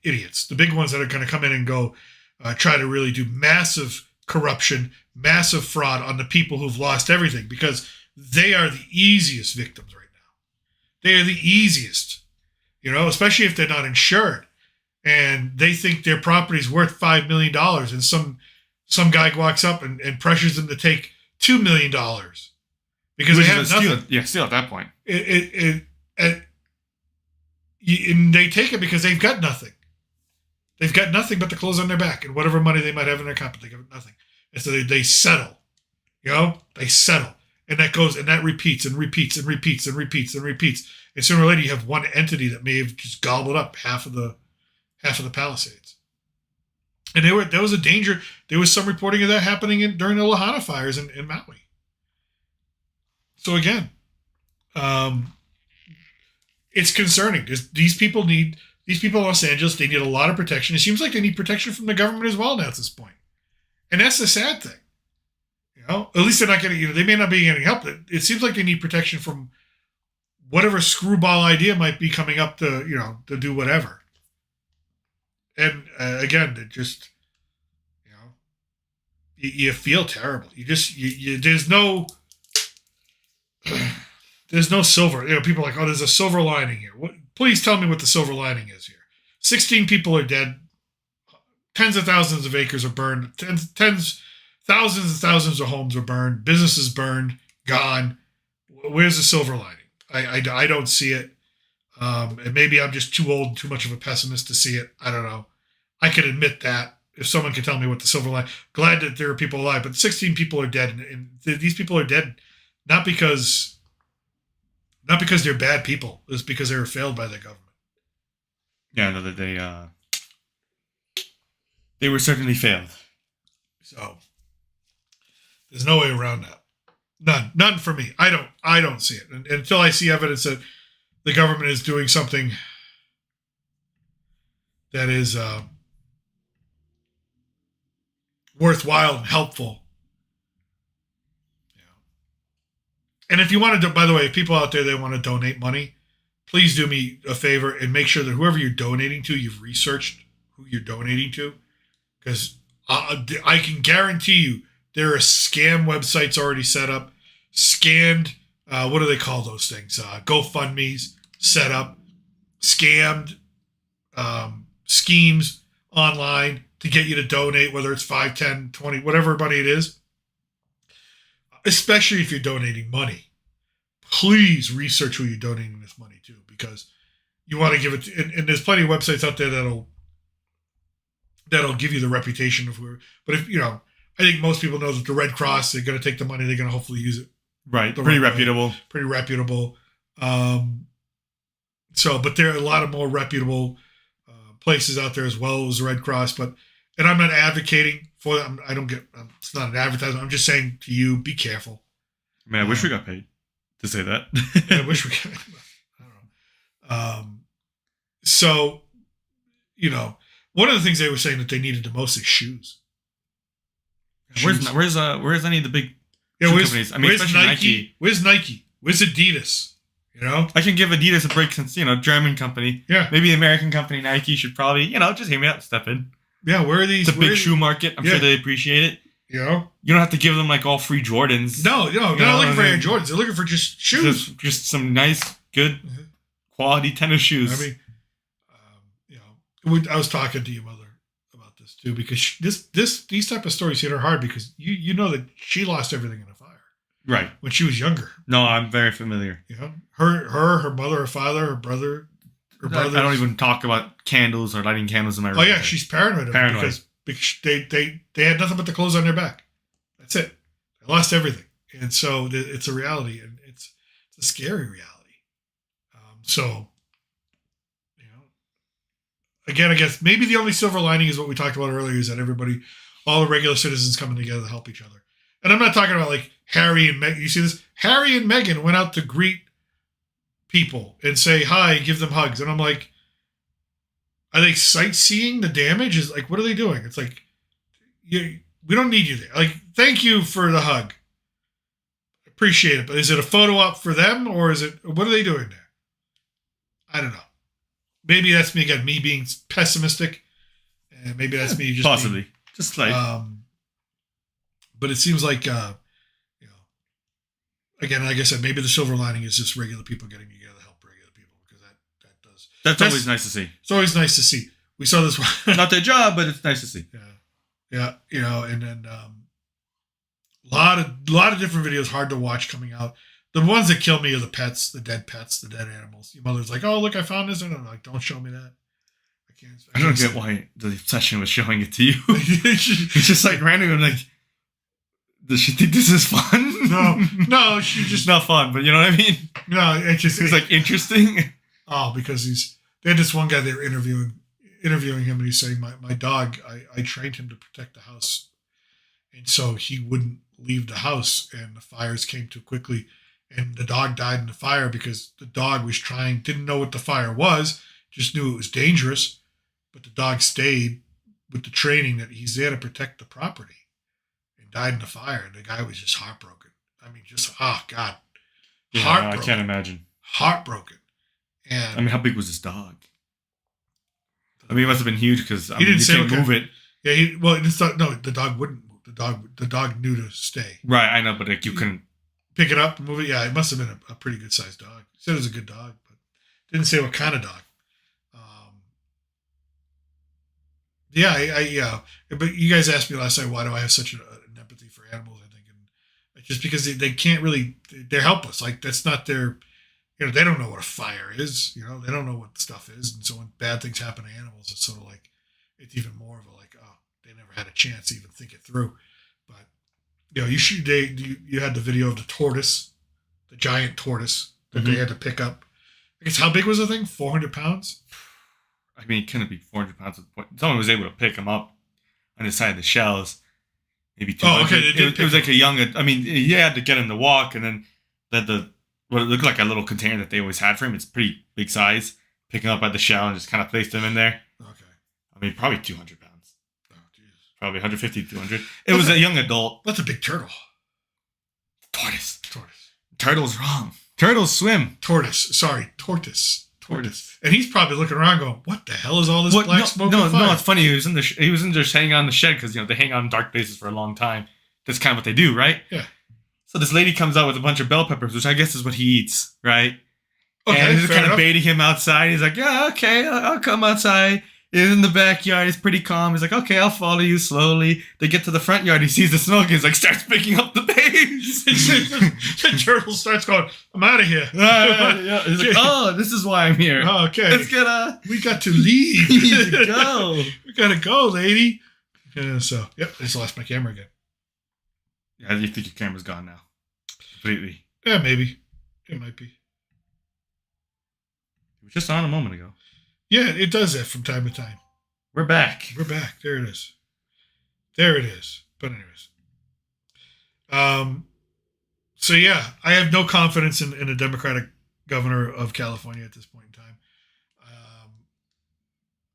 idiots, the big ones that are going to come in and go try to really do massive corruption, massive fraud on the people who've lost everything, because they are the easiest victims right now. They are the easiest, especially if they're not insured and they think their property's worth $5 million and some guy walks up and pressures them to take $2 million because they have nothing. Still at that point. And they take it because they've got nothing. They've got nothing but the clothes on their back and whatever money they might have in their account, but they give nothing. And so they settle. They settle. And that goes, and that repeats and repeats and repeats and repeats and repeats. And sooner or later, you have one entity that may have just gobbled up half of the Palisades. And there was a danger. There was some reporting of that happening during the Lahana fires in Maui. So again, it's concerning. These people in Los Angeles, they need a lot of protection. It seems like they need protection from the government as well now at this point. And that's the sad thing. At least they're not getting, they may not be getting help. It seems like they need protection from whatever screwball idea might be coming up to do whatever. And again, it just, you feel terrible. There's no silver. People are like, oh, there's a silver lining here. Please tell me what the silver lining is here. 16 people are dead. Tens of thousands of acres are burned. Thousands and thousands of homes are burned. Businesses burned, gone. Where's the silver lining? I don't see it. And maybe I'm just too old and too much of a pessimist to see it. I don't know. I can admit that. If someone can tell me what the silver lining, glad that there are people alive, but 16 people are dead, and these people are dead not because they're bad people. It's because they were failed by the government. Yeah, no, they were certainly failed. So there's no way around that. None for me. I don't see it. And until I see evidence that the government is doing something that is worthwhile and helpful. And if you want to, by the way, if people out there, they want to donate money, please do me a favor and make sure that whoever you're donating to, you've researched who you're donating to. Because I can guarantee you there are scam websites already set up, scanned, what do they call those things? GoFundMe's set up, scammed schemes online to get you to donate, whether it's 5, 10, 20, whatever money it is. Especially if you're donating money. Please research who you're donating this money to, because you want to give it to, and there's plenty of websites out there that'll give you the reputation of who. But if I think most people know that the Red Cross, they're going to take the money, they're going to hopefully use it. Right. Pretty reputable. Pretty reputable. But there are a lot of more reputable places out there as well as the Red Cross. And I'm not advocating for them. It's not an advertisement. I'm just saying to you, be careful. Man, I wish we got paid to say that. I wish we could. I don't know. One of the things they were saying that they needed the most is shoes. Where's any of the big shoe companies? I mean, especially Nike. Where's Nike? Where's Adidas? I can give Adidas a break since German company. Yeah. Maybe the American company Nike should probably just hear me out, step in. Yeah, where are these? It's a big shoe market. I'm sure they appreciate it. You don't have to give them all free Jordans. No, they're not looking for Air Jordans. They're looking for just shoes. Just some nice, good quality tennis shoes. I mean, I was talking to your mother about this too, because these type of stories hit her hard because you know that she lost everything in a fire, Right. when she was younger. No, I'm very familiar. You know, her mother, her father, her brother, I don't even talk about candles or lighting candles in my room. Oh yeah, she's paranoid of it because they had nothing but the clothes on their back. That's it. They lost everything, and so it's a reality, and it's a scary reality. So, you know, again, I guess maybe the only silver lining is what we talked about earlier, is that everybody, all the regular citizens coming together to help each other. And I'm not talking about like Harry and Meghan. You see this? Harry and Meghan went out to greet people and say hi, give them hugs. And I'm like, are they sightseeing the damage? Is like, what are they doing? It's like, we don't need you there. Like, thank you for the hug. Appreciate it. But is it a photo op for them, or what are they doing there? I don't know. Maybe that's me again, me being pessimistic. And maybe that's me just possibly. Just like, but it seems like, again, like I said, maybe the silver lining is just regular people getting together to help regular people, because that's always nice to see. It's always nice to see. We saw this one. Not their job, but it's nice to see. Yeah. And then a lot of different videos, hard to watch, coming out. The ones that kill me are the pets, the dead animals. Your mother's like, "Oh, look, I found this," and I'm like, "Don't show me that." I don't get why the obsession was showing it to you. It's just like random. Like, does she think this is fun? No, she just not fun. But you know what I mean? No, it's like interesting. Oh, because they had this one guy they were interviewing him, and he's saying, my dog, I trained him to protect the house, and so he wouldn't leave the house, and the fires came too quickly, and the dog died in the fire because the dog didn't know what the fire was, just knew it was dangerous, but the dog stayed with the training that he's there to protect the property, and died in the fire, and the guy was just heartbroken. I mean, just, oh God. Yeah, heartbroken. I can't imagine. Heartbroken. And I mean, how big was this dog? I mean, it must have been huge, because he didn't say can't move it. Yeah, the dog wouldn't move. The dog knew to stay. Right, I know, but like you couldn't pick it up and move it. Yeah, it must have been a pretty good sized dog. He said it was a good dog, but didn't say what kind of dog. Yeah. But you guys asked me last night, why do I have such an empathy for animals? I think, and just because they can't really, they're helpless. Like, that's not their. They don't know what a fire is. They don't know what stuff is. And so when bad things happen to animals, it's sort of like, it's even more of a like, oh, they never had a chance to even think it through. But, you had the video of the tortoise, the giant tortoise that they had to pick up. I guess, how big was the thing? 400 pounds? I mean, it couldn't be 400 pounds at the point. Someone was able to pick him up on the side of the shells. Maybe 200. Oh, okay. It was like a young, I mean, you had to get him to walk, and then what it looked like a little container that they always had for him. It's pretty big size. Picking up by the shell and just kind of placed him in there. Okay. I mean, probably 200 pounds. Oh, Jesus. Probably 150, 200. It was a young adult. That's a big turtle. Tortoise. Turtle's wrong. Turtles swim. Tortoise. And he's probably looking around going, "What the hell is all this black smoke?" No, it's funny. He was in just hanging on the shed, because they hang on in dark places for a long time. That's kind of what they do, right? Yeah. So this lady comes out with a bunch of bell peppers, which I guess is what he eats, right? Okay, and he's kind enough. of baiting him outside. He's like, "Yeah, okay, I'll come outside." He's in the backyard. He's pretty calm. He's like, "Okay, I'll follow you slowly." They get to the front yard. He sees the smoke. He's like, starts picking up the babes. The turtle starts going, "I'm out of here." Yeah. He's like, "Oh, this is why I'm here." Oh, okay. We got to leave. We need to go. We gotta go, lady. So, yep, I just lost my camera again. Yeah, you think your camera's gone now? Completely. Yeah, maybe. It might be. It was just on a moment ago. Yeah, it does that from time to time. We're back. There it is. But anyways. So yeah, I have no confidence in the Democratic governor of California at this point in time.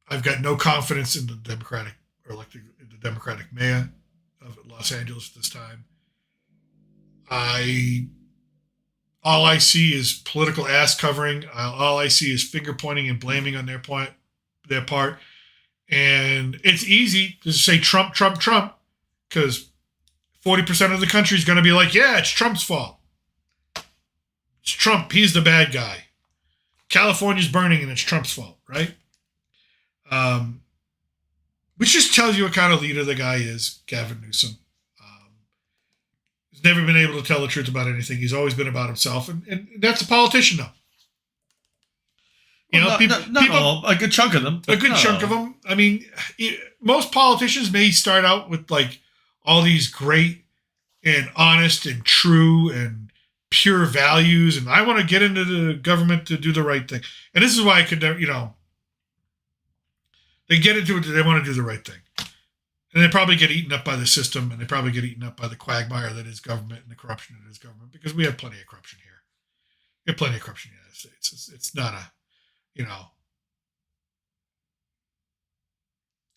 I've got no confidence in the Democratic mayor of Los Angeles at this time. All I see is political ass covering. All I see is finger pointing and blaming on their part. And it's easy to say Trump, because 40% of the country is going to be like, yeah, it's Trump's fault. It's Trump. He's the bad guy. California's burning and it's Trump's fault, right? which just tells you what kind of leader the guy is, Gavin Newsom. He's never been able to tell the truth about anything. He's always been about himself, and that's a politician, though. You know, not all, a good chunk of them. A good chunk of them. I mean, most politicians may start out with like all these great and honest and true and pure values, and I want to get into the government to do the right thing. And this is why I could, you know, they get into it. They want to do the right thing, and they probably get eaten up by the system, and they probably get eaten up by the quagmire that is government and the corruption that is government. Because we have plenty of corruption here. We have plenty of corruption in the United States. It's not a, you know,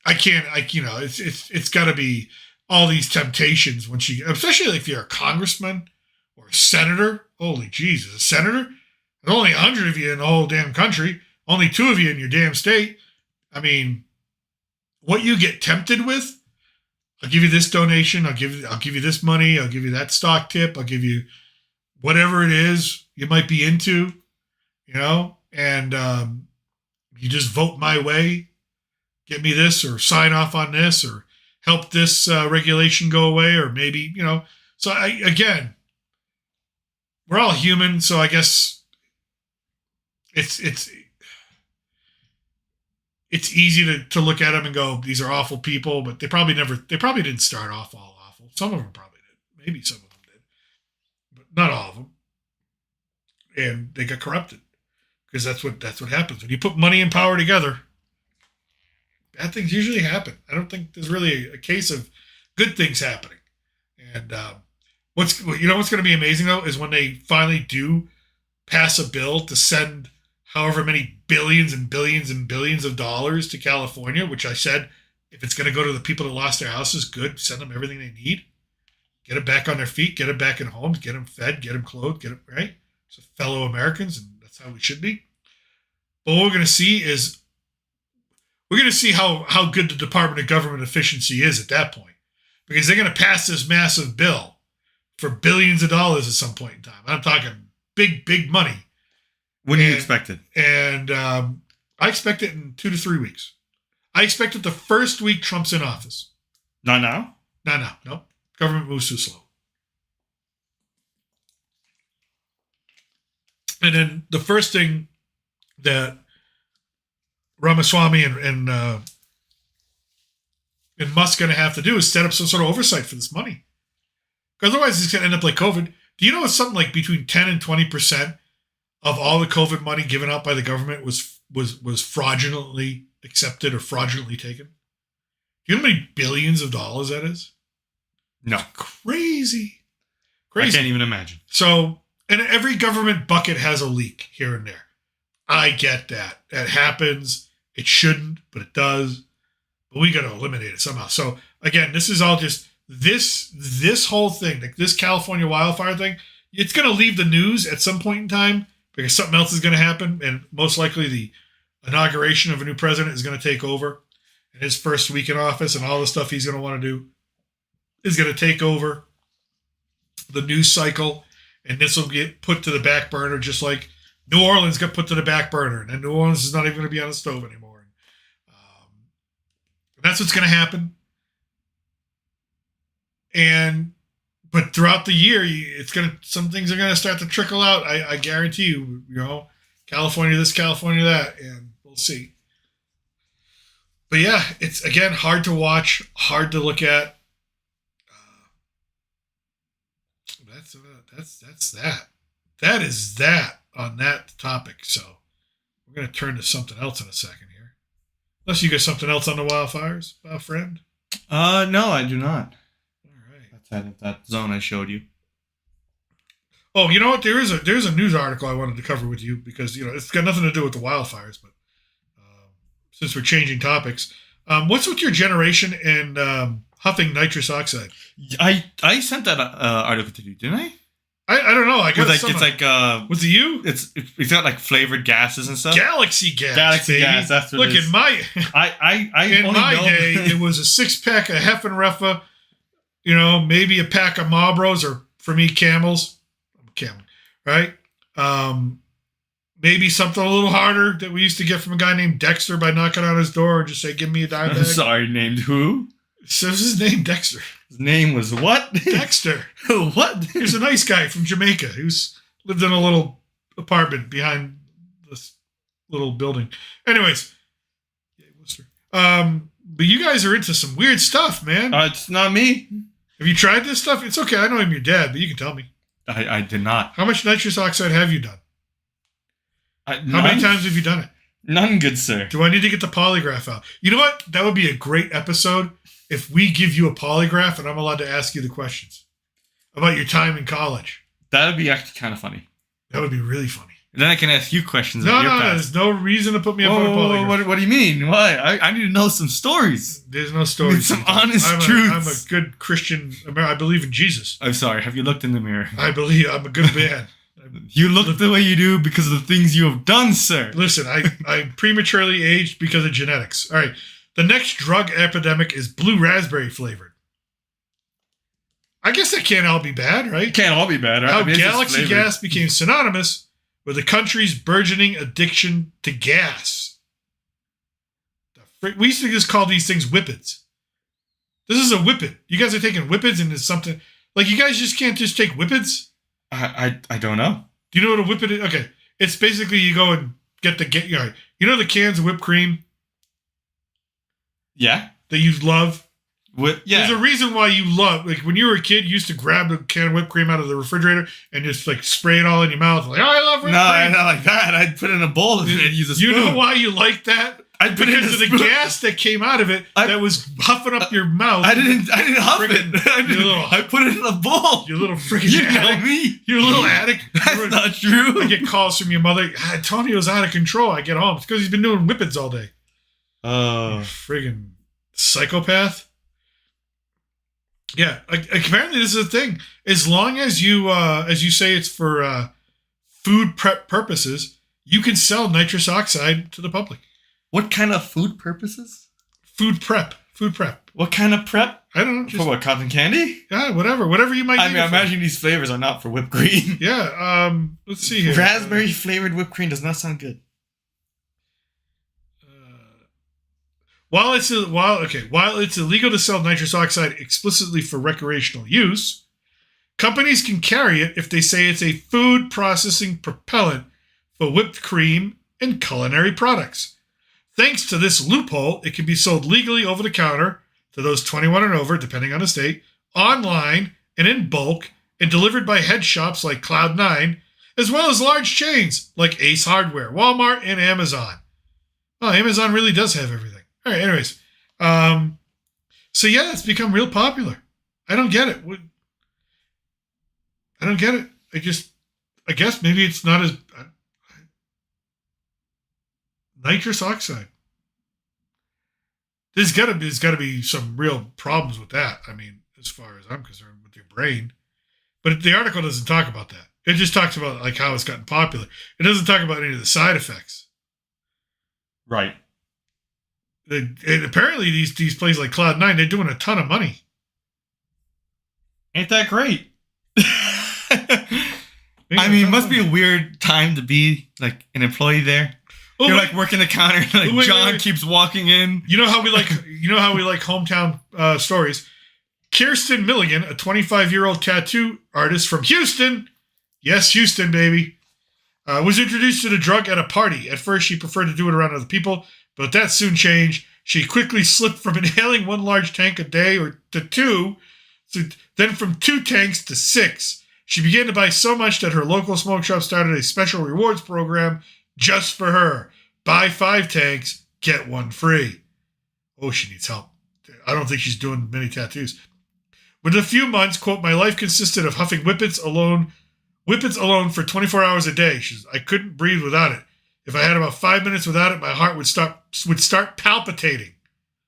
it's got to be all these temptations once you, especially if you're a congressman or a senator. Holy Jesus, a senator? There's only 100 of you in the whole damn country. Only 2 of you in your damn state. I mean, what you get tempted with, I'll give you this donation, I'll give you this money, I'll give you that stock tip, I'll give you whatever it is you might be into, you know, and you just vote my way, get me this, or sign off on this, or help this regulation go away, or maybe, you know. So again, we're all human, so I guess it's easy to look at them and go, these are awful people, but they probably didn't start off all awful. Some of them probably did. Maybe some of them did, but not all of them. And they got corrupted, because that's what happens when you put money and power together. Bad things usually happen. I don't think there's really a case of good things happening. And what's going to be amazing though is when they finally do pass a bill to send however many billions and billions and billions of dollars to California, which I said, if it's going to go to the people that lost their houses, good, send them everything they need. Get them back on their feet, get them back in homes, get them fed, get them clothed, get them, right? So fellow Americans, and that's how we should be. But what we're going to see is, we're going to see how good the Department of Government Efficiency is at that point. Because they're going to pass this massive bill for billions of dollars at some point in time. I'm talking big, big money. When do you expect it? And I expect it in 2 to 3 weeks. I expect it the first week Trump's in office. Not now? No. Government moves too slow. And then the first thing that Ramaswamy and Musk going to have to do is set up some sort of oversight for this money. Because otherwise it's going to end up like COVID. Do you know it's something like between 10 and 20% of all the COVID money given out by the government was fraudulently accepted or fraudulently taken? Do you know how many billions of dollars that is? No. Crazy. I can't even imagine. So, and every government bucket has a leak here and there. I get that. That happens. It shouldn't, but it does. But we got to eliminate it somehow. So again, this is all just this whole thing, like this California wildfire thing. It's going to leave the news at some point in time because something else is going to happen, and most likely the inauguration of a new president is going to take over, and his first week in office and all the stuff he's going to want to do is going to take over the news cycle, and this will get put to the back burner, just like New Orleans got put to the back burner, and New Orleans is not even going to be on the stove anymore. That's what's going to happen. But throughout the year, some things are going to start to trickle out. I guarantee you, California this, California that, and we'll see. But yeah, it's again hard to watch, hard to look at. That's that. That is that on that topic. So we're going to turn to something else in a second here. Unless you got something else on the wildfires, friend? No, I do not. All right. That zone I showed you. Oh, you know what? There's a news article I wanted to cover with you because it's got nothing to do with the wildfires, but since we're changing topics, what's with your generation and huffing nitrous oxide? I sent that article to you, didn't I? I don't know. I got it's like was it you? It's got like flavored gases and stuff. Galaxy gas. Galaxy baby. gas. That's what Look, it is. in my day, it was a 6-pack of Heffenreffe, maybe a pack of Marlboros, or for me, Camels. I'm a Camel, right? Maybe something a little harder that we used to get from a guy named Dexter by knocking on his door and just say, give me a dime bag. Sorry, named who? So this is his name, Dexter. His name was what? Dexter. What? He was a nice guy from Jamaica. He lived in a little apartment behind this little building. Anyways. But you guys are into some weird stuff, man. It's not me. Have you tried this stuff? It's okay. I know I'm your dad, but you can tell me. I did not. How much nitrous oxide have you done? How None? many times have you done it? None, good sir. Do I need to get the polygraph out? You know what? That would be a great episode if we give you a polygraph and I'm allowed to ask you the questions about your time in college. That would be actually kind of funny. That would be really funny. And then I can ask you questions No, about your past. there's no reason to put me up on a polygraph. What do you mean? Why? I need to know some stories. There's no stories. Some honest truths. I'm a good Christian. I believe in Jesus. I'm sorry. Have you looked in the mirror? I believe I'm a good man. You look the way you do because of the things you have done, sir. Listen, I'm prematurely aged because of genetics. All right. The next drug epidemic is blue raspberry flavored. I guess that can't all be bad, right? It can't all be bad, right? How I mean, galaxy gas became synonymous with the country's burgeoning addiction to gas. We used to just call these things whippets. This is a whippet. You guys are taking whippets and it's something like you guys just can't just take whippets. I don't know. Do you know what a whippet is? Okay, it's basically you go and get you know the cans of whipped cream. Yeah, that you love. Yeah, there's a reason why you love. Like when you were a kid, you used to grab a can of whipped cream out of the refrigerator and just like spray it all in your mouth. Like, oh, I love whipped cream. No, not like that. I'd put it in a bowl and use a spoon. You know why you like that? I'd put because of the gas that came out of it that was huffing up your mouth. I didn't huff it. I put it in a bowl. You little freaking addict. Know me. You're a little addict. That's not true. I get calls from your mother. Antonio's out of control. I get home. It's because he's been doing whippets all day. Oh. Friggin' psychopath. Yeah. Apparently this is a thing. As long as you say it's for food prep purposes, you can sell nitrous oxide to the public. What kind of food purposes? Food prep. What kind of prep? I don't know. For what, cotton candy? Yeah, whatever you might. I mean, I imagine these flavors are not for whipped cream. Yeah. Let's see here. Raspberry flavored whipped cream does not sound good. While it's illegal to sell nitrous oxide explicitly for recreational use, companies can carry it if they say it's a food processing propellant for whipped cream and culinary products. Thanks to this loophole, it can be sold legally over the counter to those 21 and over, depending on the state, online and in bulk, and delivered by head shops like Cloud9, as well as large chains like Ace Hardware, Walmart, and Amazon. Oh, Amazon really does have everything. All right, anyways. So yeah, it's become real popular. I don't get it. I guess maybe it's not as... Nitrous oxide. There's got to be some real problems with that. I mean, as far as I'm concerned, with your brain. But the article doesn't talk about that. It just talks about like how it's gotten popular. It doesn't talk about any of the side effects. Right. And apparently, these places like Cloud9, they're doing a ton of money. Ain't that great? I mean, it must be a weird time to be like an employee there. Oh, you're like working the counter, and like John keeps walking in. You know how we like hometown stories. Kirsten Milligan, a 25-year-old tattoo artist from Houston, yes, Houston, baby, was introduced to the drug at a party. At first, she preferred to do it around other people, but that soon changed. She quickly slipped from inhaling one large tank a day to two, then from 2 tanks to 6. She began to buy so much that her local smoke shop started a special rewards program just for her. Buy 5 tanks, get 1 free. Oh, she needs help. I don't think she's doing many tattoos. Within a few months, quote, my life consisted of huffing whippets alone for 24 hours a day. She says, I couldn't breathe without it. If I had about 5 minutes without it, my heart would start palpitating.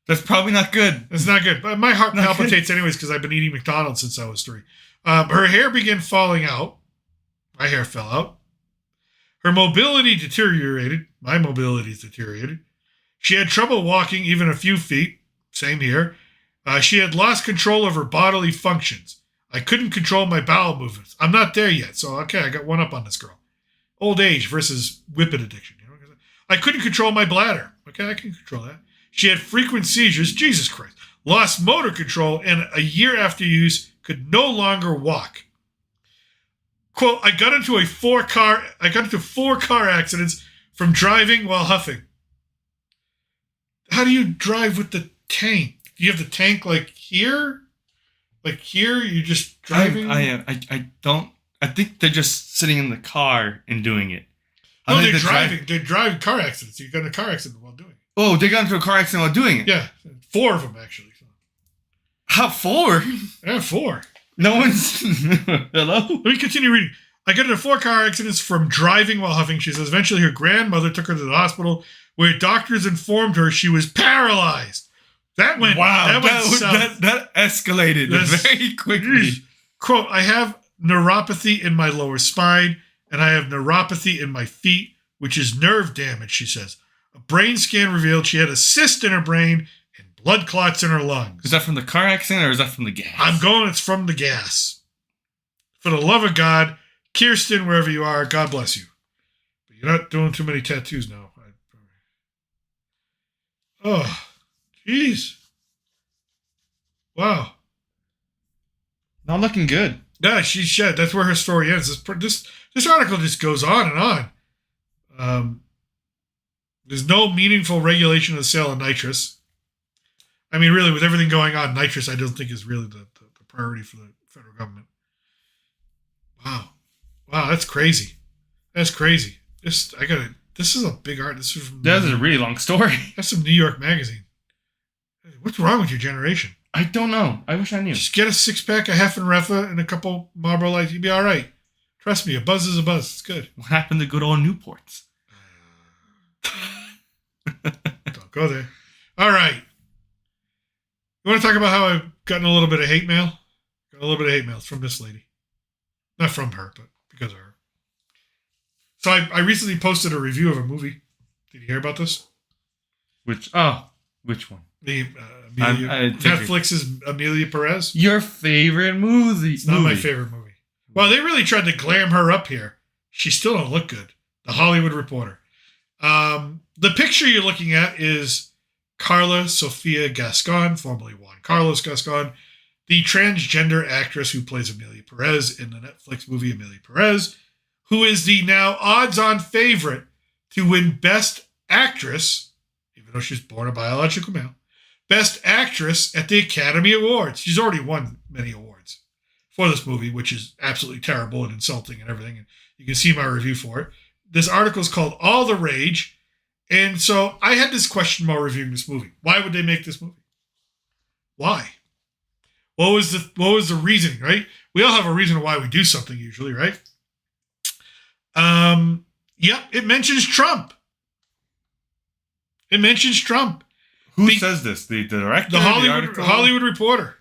That's probably not good. It's not good. But my heart palpitates anyways because I've been eating McDonald's since I was 3. Her hair began falling out. My hair fell out. Her mobility deteriorated. My mobility deteriorated. She had trouble walking even a few feet. Same here. She had lost control of her bodily functions. I couldn't control my bowel movements. I'm not there yet, so okay, I got one up on this girl. Old age versus whippet addiction. You know? I couldn't control my bladder. Okay, I can control that. She had frequent seizures. Jesus Christ. Lost motor control, and a year after use could no longer walk. Quote, I got into four car accidents from driving while huffing. How do you drive with the tank? Do you have the tank like here? Like here, you're just driving? I don't. I think they're just sitting in the car and doing it. No, they're driving. They're driving car accidents. You got in a car accident while doing it. Oh, they got into a car accident while doing it? Yeah. 4 of them, actually. How 4? Yeah, 4. No one's... Hello? Let me continue reading. I got into 4 car accidents from driving while huffing. She says eventually her grandmother took her to the hospital where doctors informed her she was paralyzed. That went that escalated very quickly. Quote, I have neuropathy in my lower spine and I have neuropathy in my feet, which is nerve damage, she says. A brain scan revealed she had a cyst in her brain and blood clots in her lungs. Is that from the car accident or is that from the gas? I'm going, it's from the gas. For the love of God, Kirsten, wherever you are, God bless you. But you're not doing too many tattoos now. Oh, jeez. Wow. Not looking good. Yeah, she's shed. That's where her story ends. This article just goes on and on. There's no meaningful regulation of the sale of nitrous. I mean, really, with everything going on, nitrous I don't think is really the priority for the federal government. Wow, that's crazy. That's crazy. This is a big art. This is a really long story. That's some New York Magazine. What's wrong with your generation? I don't know. I wish I knew. Just get a 6-pack of Heffenreffe and a couple Marlboro Lights. You'll be all right. Trust me, a buzz is a buzz. It's good. What happened to good old Newports? Don't go there. All right. You want to talk about how I've gotten a little bit of hate mail? Got a little bit of hate mail from this lady. Not from her, but because of her. So I recently posted a review of a movie. Did you hear about this? Which one? The Netflix's Emilia Perez. Your favorite movie? It's not my favorite movie. Well, they really tried to glam her up here. She still don't look good. The Hollywood Reporter. The picture you're looking at is Carla Sofia Gascon, formerly Juan Carlos Gascon, the transgender actress who plays Emilia Perez in the Netflix movie Emilia Perez, who is the now odds-on favorite to win Best Actress, even though she's born a biological male, Best Actress at the Academy Awards. She's already won many awards for this movie, which is absolutely terrible and insulting and everything. And you can see my review for it. This article is called All the Rage. And so I had this question while reviewing this movie. Why would they make this movie? Why? What was the reasoning, right? We all have a reason why we do something usually, right? Yep, it mentions Trump. It mentions Trump. Who says this? The director? The Hollywood Reporter.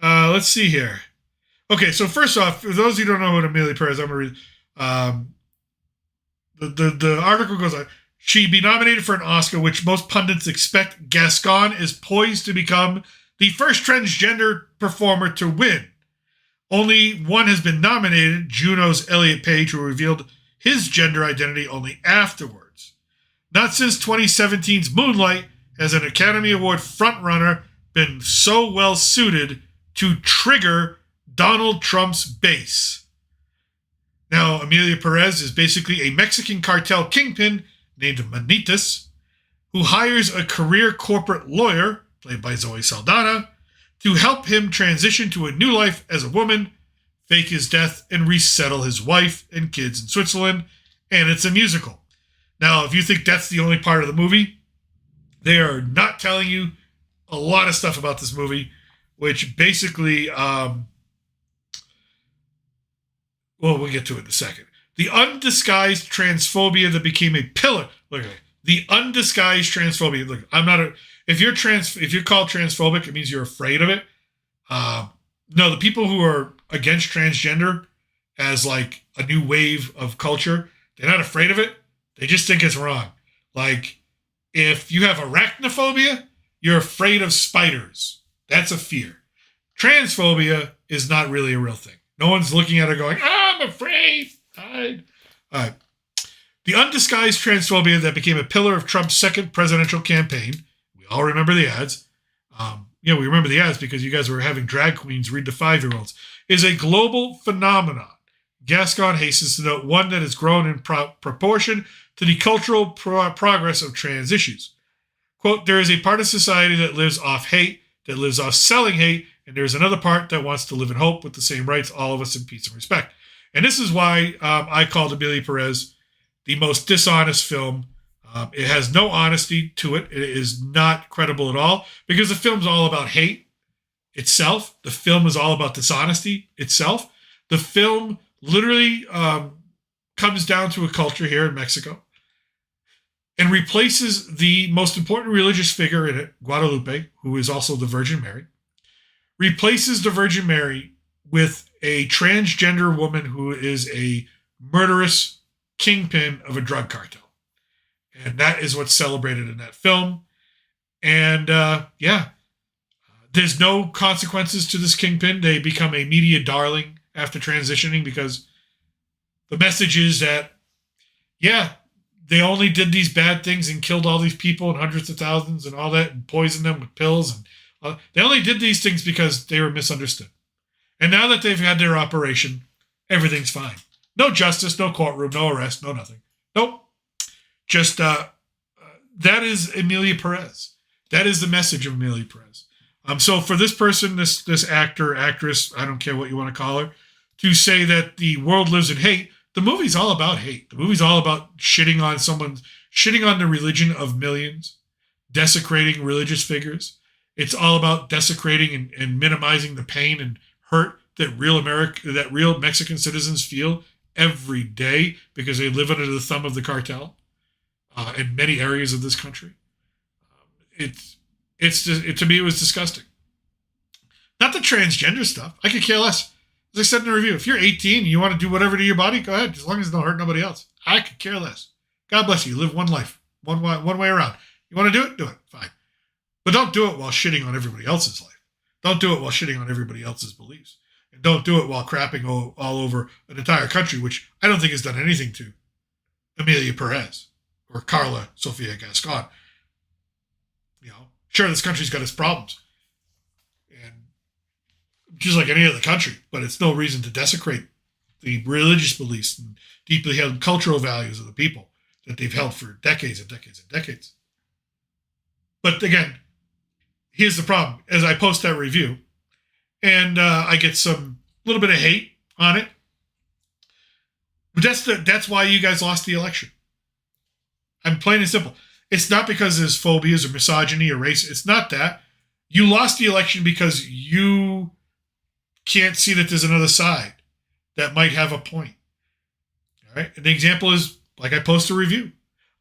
Let's see here. Okay, so first off, for those who don't know about Emilia Perez, I'm going to read. The article goes on. She'd be nominated for an Oscar, which most pundits expect Gascon is poised to become the first transgender performer to win. Only one has been nominated, Juno's Elliot Page, who revealed his gender identity only afterwards. Not since 2017's Moonlight has an Academy Award frontrunner been so well suited to trigger Donald Trump's base. Now, Emilia Perez is basically a Mexican cartel kingpin named Manitas, who hires a career corporate lawyer, played by Zoe Saldana, to help him transition to a new life as a woman, fake his death, and resettle his wife and kids in Switzerland. And it's a musical. Now, if you think that's the only part of the movie, they are not telling you a lot of stuff about this movie, which basically, well, we'll get to it in a second. The undisguised transphobia that became a pillar. Look at it. The undisguised transphobia. Look, if you're called transphobic, it means you're afraid of it. No, the people who are against transgender as like a new wave of culture, they're not afraid of it. They just think it's wrong. Like, if you have arachnophobia, you're afraid of spiders. That's a fear. Transphobia is not really a real thing. No one's looking at it going, I'm afraid. All right. The undisguised transphobia that became a pillar of Trump's second presidential campaign, we all remember the ads. We remember the ads because you guys were having drag queens read to 5-year-olds, is a global phenomenon. Gascon hastens to note one that has grown in proportion to the cultural progress of trans issues. Quote, there is a part of society that lives off hate, that lives off selling hate, and there's another part that wants to live in hope with the same rights, all of us in peace and respect. And this is why I called Emilia Perez the most dishonest film. It has no honesty to it. It is not credible at all because the film's all about hate itself. The film is all about dishonesty itself. The film literally comes down to a culture here in Mexico and replaces the most important religious figure in it, Guadalupe, who is also the Virgin Mary, replaces the Virgin Mary with a transgender woman who is a murderous kingpin of a drug cartel. And that is what's celebrated in that film. And there's no consequences to this kingpin. They become a media darling after transitioning because the message is that, they only did these bad things and killed all these people and hundreds of thousands and all that and poisoned them with pills. And they only did these things because they were misunderstood. And now that they've had their operation, everything's fine. No justice, no courtroom, no arrest, no nothing. Nope. Just that is Emilia Perez. That is the message of Emilia Perez. So for this person, this actor, actress, I don't care what you want to call her, to say that the world lives in hate, the movie's all about hate. The movie's all about shitting on the religion of millions, desecrating religious figures. It's all about desecrating and minimizing the pain and hurt that real Mexican citizens feel every day because they live under the thumb of the cartel in many areas of this country. To me, it was disgusting. Not the transgender stuff. I could care less. As I said in the review, if you're 18 and you want to do whatever to your body, go ahead, as long as it don't hurt nobody else. I could care less. God bless you. Live one life, one way around. You want to do it? Fine. But don't do it while shitting on everybody else's life. Don't do it while shitting on everybody else's beliefs. And don't do it while crapping all over an entire country, which I don't think has done anything to Emilia Perez or Carla Sofia Gascon. Sure, this country's got its problems. And just like any other country, but it's no reason to desecrate the religious beliefs and deeply held cultural values of the people that they've held for decades and decades and decades. But again, here's the problem. As I post that review, and I get some little bit of hate on it, but that's why you guys lost the election. I'm plain and simple. It's not because there's phobias or misogyny or race. It's not that. You lost the election because you can't see that there's another side that might have a point. All right. And the example is, like, I post a review.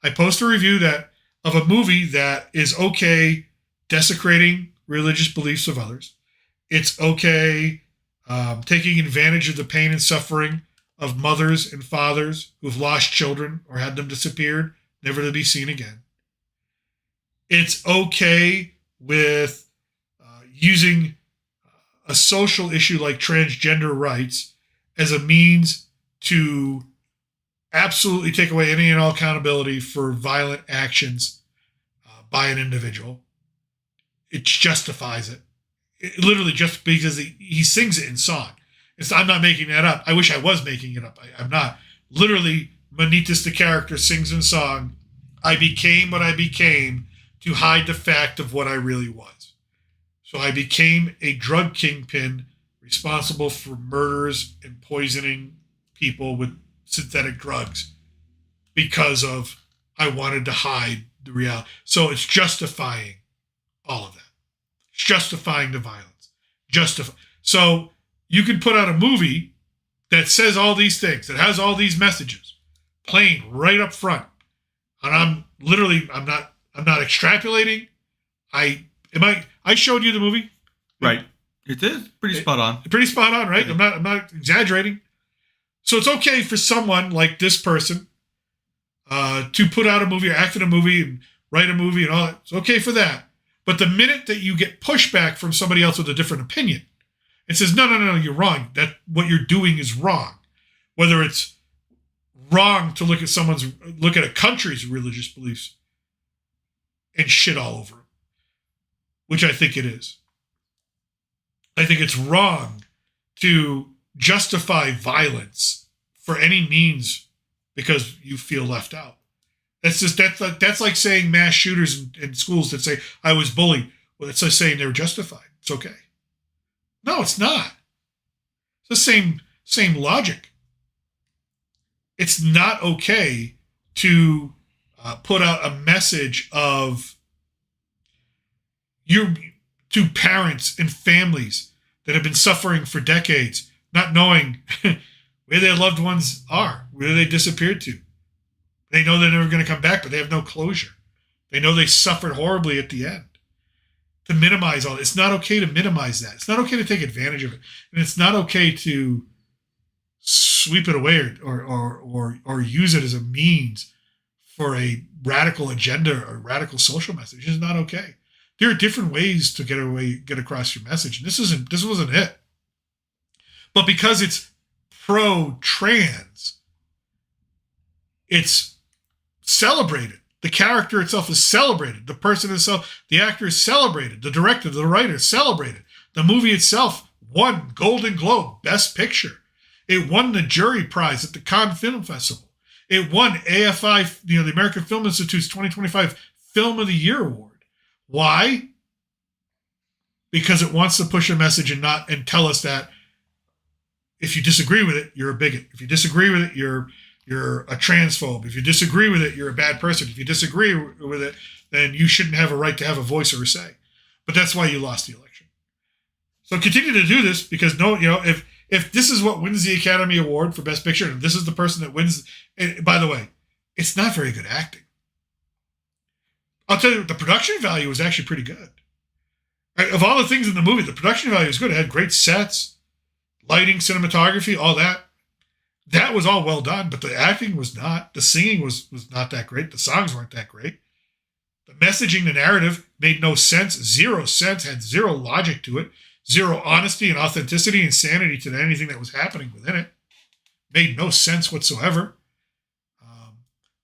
I post a review of a movie that is okay desecrating religious beliefs of others. It's okay taking advantage of the pain and suffering of mothers and fathers who've lost children or had them disappeared, never to be seen again. It's okay with using a social issue like transgender rights as a means to absolutely take away any and all accountability for violent actions by an individual. It justifies it. It literally just because he sings it in song. I'm not making that up. I wish I was making it up. I'm not. Literally, Manitas, the character, sings in song, I became what I became to hide the fact of what I really was. So I became a drug kingpin responsible for murders and poisoning people with synthetic drugs because of I wanted to hide the reality. So it's justifying all of that. It's justifying the violence. So you can put out a movie that says all these things, that has all these messages, playing right up front. And I'm not extrapolating. I showed you the movie. Right. It is pretty spot on. Pretty spot on, right? I'm not exaggerating. So it's okay for someone like this person to put out a movie or act in a movie and write a movie and all that. It's okay for that. But the minute that you get pushback from somebody else with a different opinion, it says, no, you're wrong. That what you're doing is wrong. Whether it's wrong to look at a country's religious beliefs and shit all over them, which I think it is. I think it's wrong to justify violence for any means because you feel left out. That's like saying mass shooters in schools that say I was bullied. Well, it's like saying they were justified. It's okay. No, it's not. It's the same logic. It's not okay to put out a message of to parents and families that have been suffering for decades, not knowing where their loved ones are, where they disappeared to. They know they're never going to come back, but they have no closure. They know they suffered horribly at the end. To minimize all this, it's not okay to minimize that. It's not okay to take advantage of it, and it's not okay to sweep it away or use it as a means for a radical agenda or radical social message. It's not okay. There are different ways to get across your message, and this wasn't it. But because it's pro-trans, it's celebrated. The character itself is celebrated. The person itself, the actor is celebrated. The director, the writer is celebrated. The movie itself won Golden Globe Best Picture. It won the jury prize at the Cannes Film Festival. It won AFI, the American Film Institute's 2025 Film of the Year award. Why? Because it wants to push a message and tell us that if you disagree with it, you're a bigot. If you disagree with it, you're a transphobe. If you disagree with it, you're a bad person. If you disagree with it, then you shouldn't have a right to have a voice or a say. But that's why you lost the election. So continue to do this because if this is what wins the Academy Award for Best Picture, and this is the person that wins, and by the way, it's not very good acting. I'll tell you, the production value was actually pretty good. Right? Of all the things in the movie, the production value was good. It had great sets, lighting, cinematography, all that. That was all well done, but the acting was not. The singing was not that great. The songs weren't that great. The messaging, the narrative made no sense. Zero sense, had zero logic to it. Zero honesty and authenticity and sanity to anything that was happening within it. Made no sense whatsoever.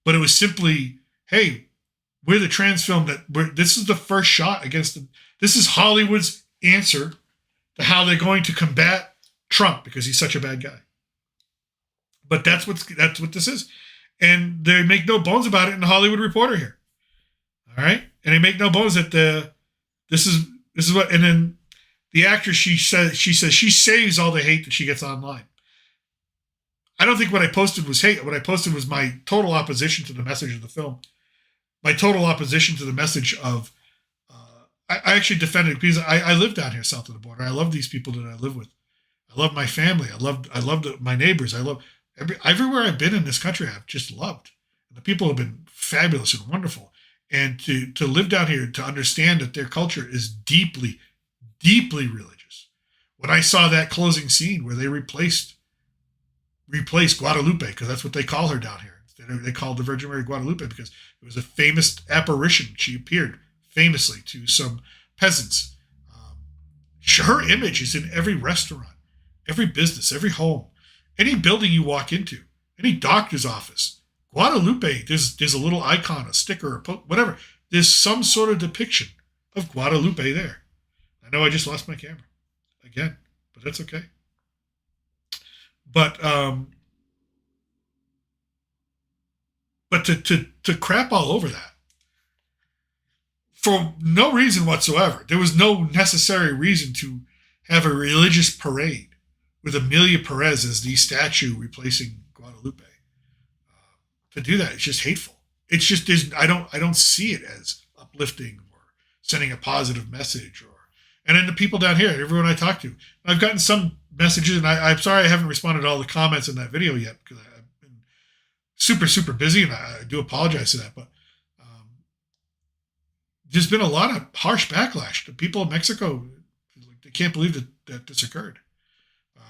But it was simply, hey, we're the trans film this is the first shot against this is Hollywood's answer to how they're going to combat Trump because he's such a bad guy. But that's what this is. And they make no bones about it in the Hollywood Reporter here. All right? And they make no bones that this is what, and then the actress, she says she saves all the hate that she gets online. I don't think what I posted was hate. What I posted was my total opposition to the message of the film. My total opposition to the message of, I actually defended because I live down here south of the border. I love these people that I live with. I love my family. I love my neighbors. I love everywhere I've been in this country. I've just loved. And the people have been fabulous and wonderful. And to live down here, to understand that their culture is deeply, deeply religious. When I saw that closing scene where they replaced Guadalupe, because that's what they call her down here. They called the Virgin Mary Guadalupe because it was a famous apparition. She appeared famously to some peasants. Her image is in every restaurant, every business, every home, any building you walk into, any doctor's office. Guadalupe, there's a little icon, a sticker, whatever. There's some sort of depiction of Guadalupe there. I know I just lost my camera again, but that's okay. But to crap all over that for no reason whatsoever. There was no necessary reason to have a religious parade with Emilia Perez as the statue replacing Guadalupe. To do that, it's just hateful. It's just I don't see it as uplifting or sending a positive message. And then the people down here, everyone I talk to, I've gotten some messages, and I'm sorry I haven't responded to all the comments in that video yet because I've been super, super busy, and I do apologize for that. But there's been a lot of harsh backlash. The people of Mexico, they can't believe that this occurred,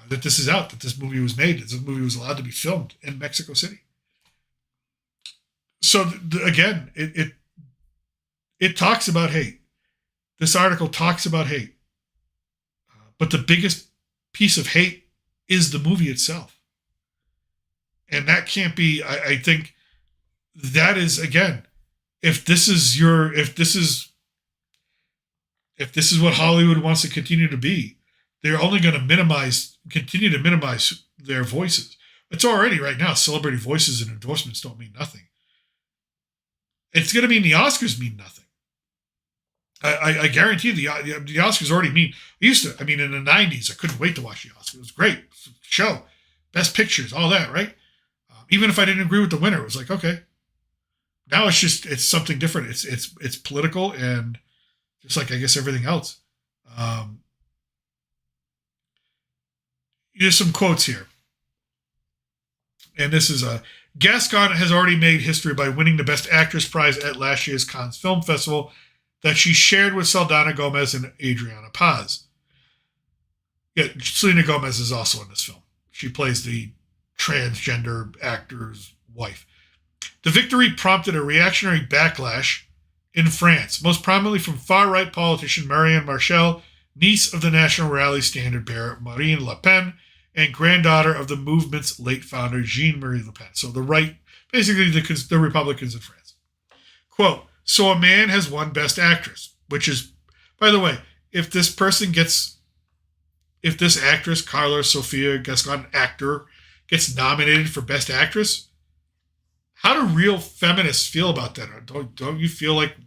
that this is out, that this movie was made, that this movie was allowed to be filmed in Mexico City. So again, it talks about hate. This article talks about hate. But the biggest piece of hate is the movie itself. And that can't be, I think that is, again, if this is what Hollywood wants to continue to be, they're only going to continue to minimize their voices. It's already right now, celebrity voices and endorsements don't mean nothing. It's going to mean the Oscars mean nothing. I guarantee the Oscars already mean, in the 90s, I couldn't wait to watch the Oscars. It was great. Show. Best pictures, all that, right? Even if I didn't agree with the winner, it was like, okay. Now it's something different. It's political and just like, I guess, everything else. Here's some quotes here. And this is Gascon has already made history by winning the Best Actress prize at last year's Cannes Film Festival that she shared with Saldana Gomez and Adriana Paz. Yeah, Selena Gomez is also in this film. She plays the transgender actor's wife. The victory prompted a reactionary backlash in France, most prominently from far-right politician Marianne Marchal, niece of the National Rally standard-bearer Marine Le Pen, and granddaughter of the movement's late founder Jean-Marie Le Pen. So the right, basically the Republicans in France. Quote, so a man has won Best Actress, which is, by the way, if this actress, Carla Sofia Gascon, actor, gets nominated for Best Actress, how do real feminists feel about that? Don't you feel like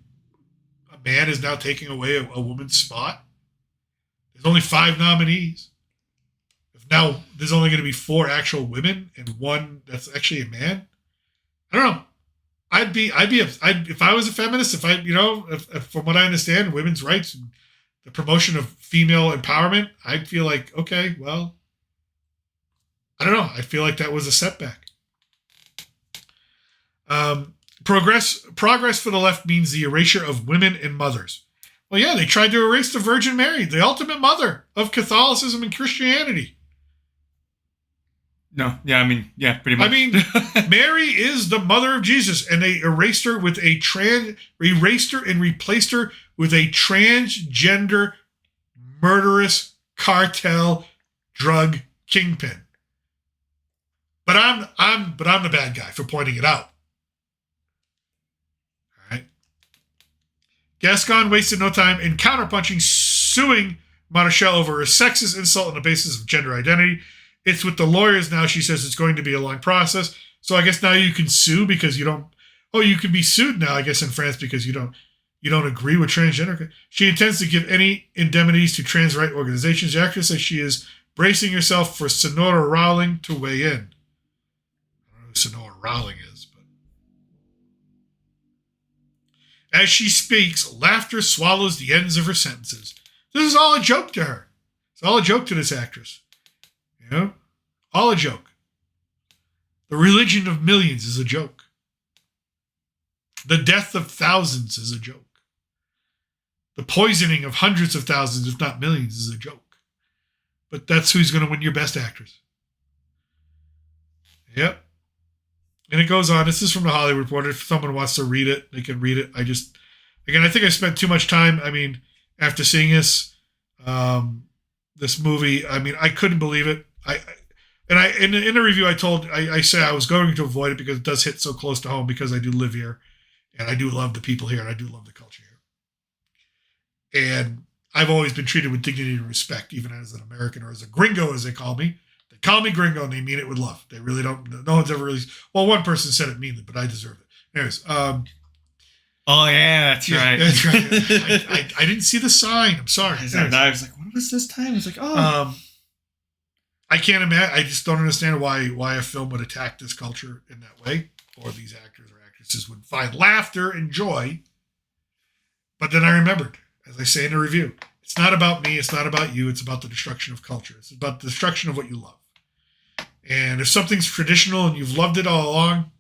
a man is now taking away a woman's spot? There's only 5 nominees. If now there's only going to be 4 actual women and 1 that's actually a man. I don't know. If I was a feminist, if from what I understand, women's rights and the promotion of female empowerment, I'd feel like, okay, well, I don't know. I feel like that was a setback. Progress for the left means the erasure of women and mothers. Well, yeah, they tried to erase the Virgin Mary, the ultimate mother of Catholicism and Christianity. No, yeah, pretty much. Mary is the mother of Jesus, and they erased her and replaced her with a transgender, murderous cartel drug kingpin. But I'm the bad guy for pointing it out. All right. Gascon wasted no time in counterpunching, suing Marchal over a sexist insult on the basis of gender identity. It's with the lawyers now. She says it's going to be a long process. So I guess now you can sue because you don't. Oh, you can be sued now, I guess, in France because you don't agree with transgender. She intends to give any indemnities to trans rights organizations. The actress says she is bracing herself for Sonora Rowling to weigh in. I don't know who Sonora Rowling is, but as she speaks, laughter swallows the ends of her sentences. This is all a joke to her. It's all a joke to this actress. You know? All a joke. The religion of millions is a joke. The death of thousands is a joke. The poisoning of hundreds of thousands, if not millions, is a joke. But that's who's going to win your Best Actress. Yep. And it goes on. This is from the Hollywood Reporter. If someone wants to read it, they can read it. I think I spent too much time. After seeing this movie, I couldn't believe it. In the review, I say I was going to avoid it because it does hit so close to home because I do live here and I do love the people here and I do love the culture here. And I've always been treated with dignity and respect, even as an American or as a gringo, as they call me. They call me gringo and they mean it with love. They really don't. No one's ever really. Well, one person said it meanly, but I deserve it. Anyways. Oh yeah, that's right. That's right. I didn't see the sign. I'm sorry. I was like, what was this time? I was like, oh. I can't imagine. I just don't understand why a film would attack this culture in that way, or these actors or actresses would find laughter and joy. But then I remembered, as I say in the review, it's not about me. It's not about you. It's about the destruction of culture. It's about the destruction of what you love. And if something's traditional and you've loved it all along,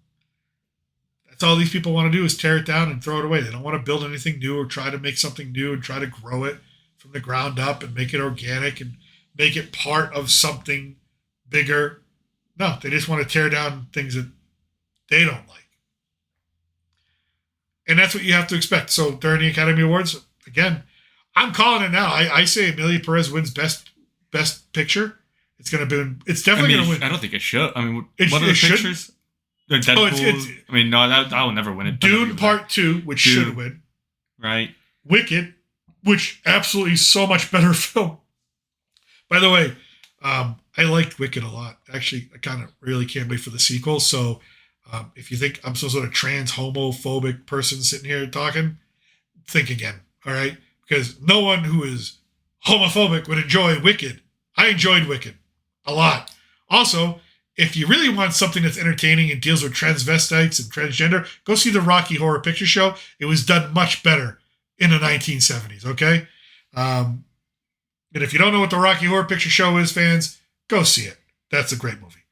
that's all these people want to do is tear it down and throw it away. They don't want to build anything new or try to make something new and try to grow it from the ground up and make it organic and make it part of something bigger. No, they just want to tear down things that they don't like. And that's what you have to expect. So during the Academy Awards, again, I'm calling it now. I say Emilia Perez wins Best Picture, It's definitely going to win. I don't think it should. I mean, It what are the should. pictures? Deadpool. I mean, no, that will never win it. Dune Part 2, which should win. Right. Wicked, which absolutely is so much better film. By the way, I liked Wicked a lot. Actually, I kind of really can't wait for the sequel. So if you think I'm some sort of trans homophobic person sitting here talking, think again. All right? Because no one who is homophobic would enjoy Wicked. I enjoyed Wicked a lot. Also, if you really want something that's entertaining and deals with transvestites and transgender, go see the Rocky Horror Picture Show. It was done much better in the 1970s, okay? And if you don't know what the Rocky Horror Picture Show is, fans, go see it. That's a great movie.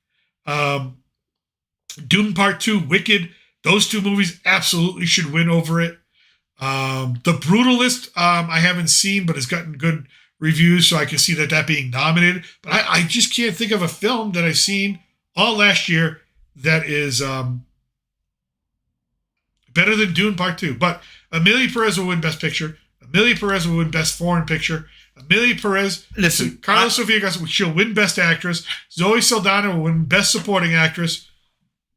Dune Part 2, Wicked, those two movies absolutely should win over it. The Brutalist, I haven't seen, but has gotten good reviews, so I can see that being nominated. But I just can't think of a film that I've seen all last year that is better than Dune Part 2. But Emilia Perez will win Best Picture. Emilia Perez will win Best Foreign Picture. Emilia Perez, Carla Sofia Garcia, she'll win Best Actress. Zoe Saldana will win Best Supporting Actress.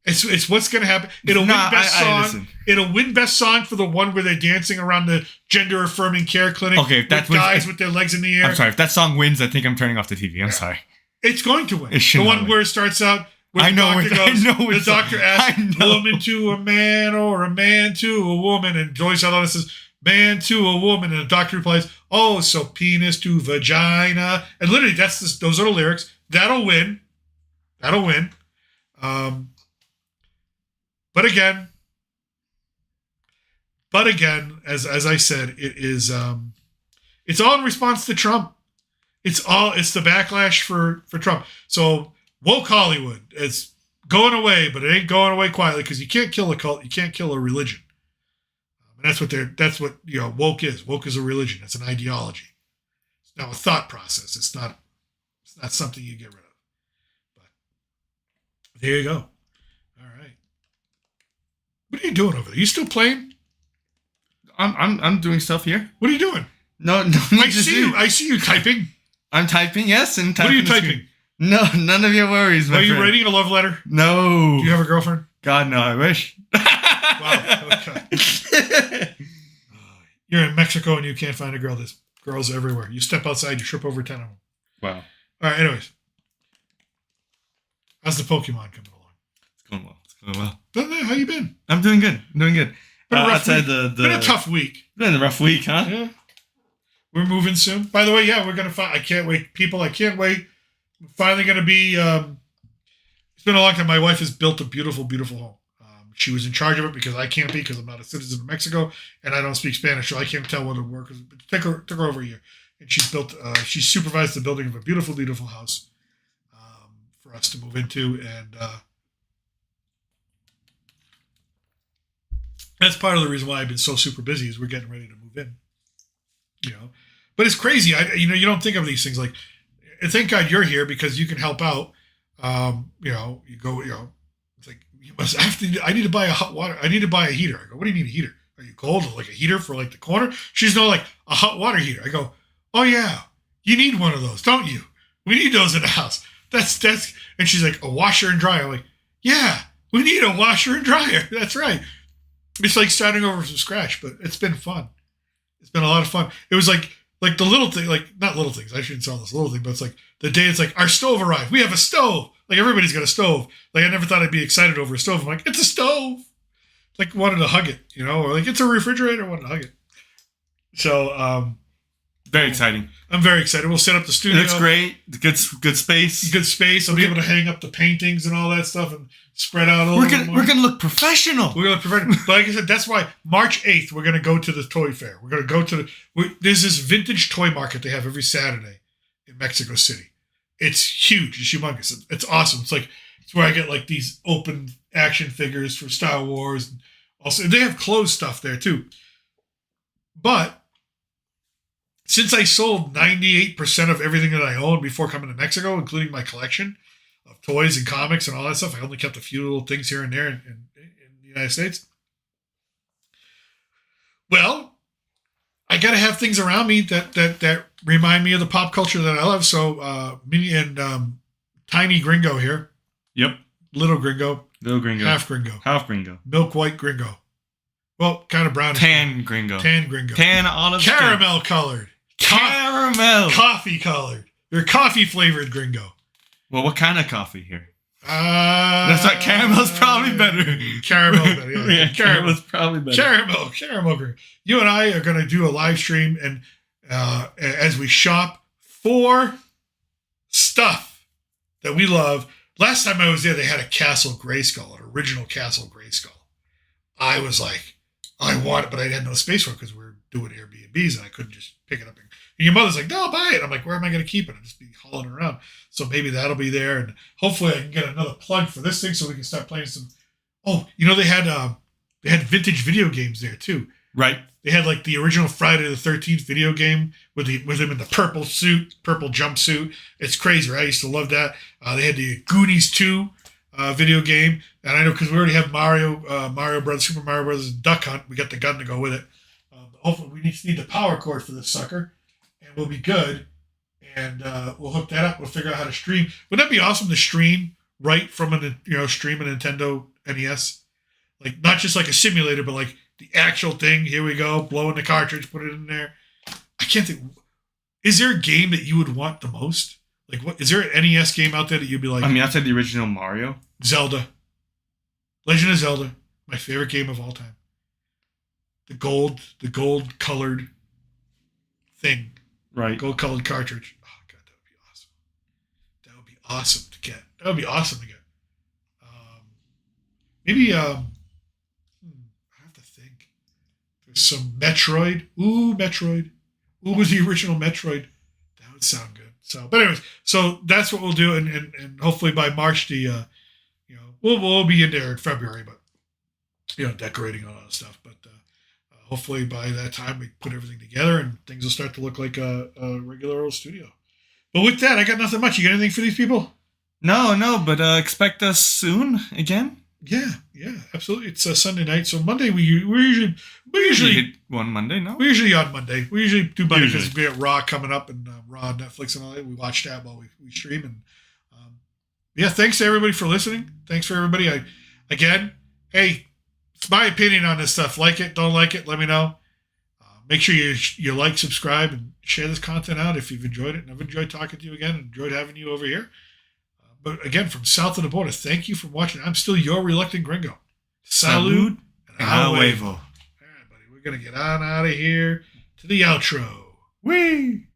It's what's going to happen. It'll win Best Song. It'll win Best Song for the one where they're dancing around the gender affirming care clinic. Okay, if that with guys with their legs in the air. I'm sorry, if that song wins, I think I'm turning off the TV. I'm sorry. It's going to win. The one where it starts out. The doctor asks a woman to a man or a man to a woman, and Joyce Saldana says, man to a woman, and the doctor replies, oh, so penis to vagina. And literally, those are the lyrics. That'll win. But again, as I said, it's all in response to Trump. It's the backlash for Trump. So woke Hollywood is going away, but it ain't going away quietly, because you can't kill a cult, you can't kill a religion. And that's what woke is. Woke is a religion. It's an ideology. It's now a thought process. It's not something you get rid of. But there you go. All right. What are you doing over there? You still playing? I'm doing stuff here. What are you doing? No. I see you typing. I'm typing, yes, and typing. What are you typing? No, none of your worries, my Are you friend. writing a love letter? No. Do you have a girlfriend? God, no, I wish. Wow, okay. You're in Mexico and you can't find a girl. There's girls everywhere. You step outside, you trip over 10 of them. Wow. All right, anyways. How's the Pokemon coming along? It's going well. How you been? I'm doing good. Been a rough week. Been a tough week. Been a rough week, huh? Yeah. We're moving soon. By the way, yeah, we're going to find... I can't wait. People, I can't wait. We're finally going to be... it's been a long time. My wife has built a beautiful, beautiful home. She was in charge of it because I can't be, because I'm not a citizen of Mexico and I don't speak Spanish, so I can't tell whether it works. It took her over a year. And she supervised the building of a beautiful, beautiful house for us to move into. And that's part of the reason why I've been so super busy, is we're getting ready to move in. But it's crazy. You don't think of these things like, and thank God you're here because you can help out. You go, it's like, I need to buy a hot water. I need to buy a heater. I go, what do you mean a heater? Are you cold? Like a heater for like the corner? She's like a hot water heater. I go, oh yeah, you need one of those, don't you? We need those in the house. That's, and she's like, a washer and dryer. I'm like, yeah, we need a washer and dryer. That's right. It's like starting over from scratch, but it's been fun. It's been a lot of fun. It was like the little thing, like not little things. I shouldn't sell this little thing, but it's like the day it's like our stove arrived. We have a stove. Like everybody's got a stove. Like I never thought I'd be excited over a stove. I'm like, it's a stove. Like wanted to hug it, or like it's a refrigerator. Wanted to hug it. So very exciting. I'm very excited. We'll set up the studio. It looks great. Good space. Good space. I'll be able to hang up the paintings and all that stuff and spread out. We're gonna look professional. We're gonna look professional. But like I said, that's why March 8th we're gonna go to the toy fair. We're gonna go to there's this vintage toy market they have every Saturday in Mexico City. It's huge. It's humongous. It's awesome. It's where I get like these open action figures for Star Wars. And also, they have clothes stuff there too. But since I sold 98% of everything that I owned before coming to Mexico, including my collection of toys and comics and all that stuff, I only kept a few little things here and there in the United States. Well, I got to have things around me that remind me of the pop culture that I love. So, mini and tiny gringo here. Yep. Little gringo. Little gringo. Half gringo. Half gringo. Milk white gringo. Well, kind of brownish. Tan gringo. Tan gringo. Tan olive skin. Caramel colored. Caramel. Coffee colored. They're coffee flavored gringo. Well, what kind of coffee here? That's not caramel's probably better. Caramel better. Yeah, caramel's probably better. Caramel gringo. You and I are going to do a live stream and as we shop for stuff that we love. Last time I was there, they had a Castle Grayskull, an original Castle Grayskull. I was like, I want it, but I had no space for it because we were doing Airbnbs and I couldn't just pick it up. And your mother's like, no, buy it. I'm like, where am I going to keep it? I'll just be hauling it around. So maybe that'll be there. And hopefully I can get another plug for this thing so we can start playing some. Oh, they had vintage video games there too. Right. They had like the original Friday the 13th video game with him in the purple jumpsuit. It's crazy, right? I used to love that. They had the Goonies 2 video game. And I know because we already have Mario Brothers, Super Mario Brothers, and Duck Hunt. We got the gun to go with it. Hopefully we just need the power cord for this sucker. And we'll be good. And we'll hook that up. We'll figure out how to stream. Wouldn't that be awesome to stream right from stream a Nintendo NES? Like not just like a simulator, but like the actual thing. Here we go. Blow in the cartridge, put it in there. I can't think. Is there a game that you would want the most? Like what? Is there an NES game out there that you'd be like? I mean, outside the original Mario. Zelda. Legend of Zelda. My favorite game of all time. The gold colored thing. Right. Gold colored cartridge. Oh god, that would be awesome. That would be awesome to get. That would be awesome to get. Maybe I have to think. There's some Metroid. Ooh, Metroid. Ooh, was the original Metroid. That would sound good. So, but anyways, so that's what we'll do, and hopefully by March we'll be in there in February, but decorating all that stuff. But hopefully by that time we put everything together and things will start to look like a regular old studio. But with that, I got nothing much. You got anything for these people? No, but expect us soon again. Yeah, absolutely. It's a Sunday night, so Monday we usually hit one Monday. No, we usually on Monday. We usually do Monday because we got Raw coming up and Raw on Netflix and all that. We watch that while we stream. And thanks to everybody for listening. Thanks for everybody. Hey, it's my opinion on this stuff. Like it, don't like it, let me know. Make sure you like, subscribe, and share this content out if you've enjoyed it. And I've enjoyed talking to you again. Enjoyed having you over here. But again, from south of the border, thank you for watching. I'm still your reluctant gringo. Salud and a huevo. All right, buddy, we're going to get on out of here to the outro. Whee!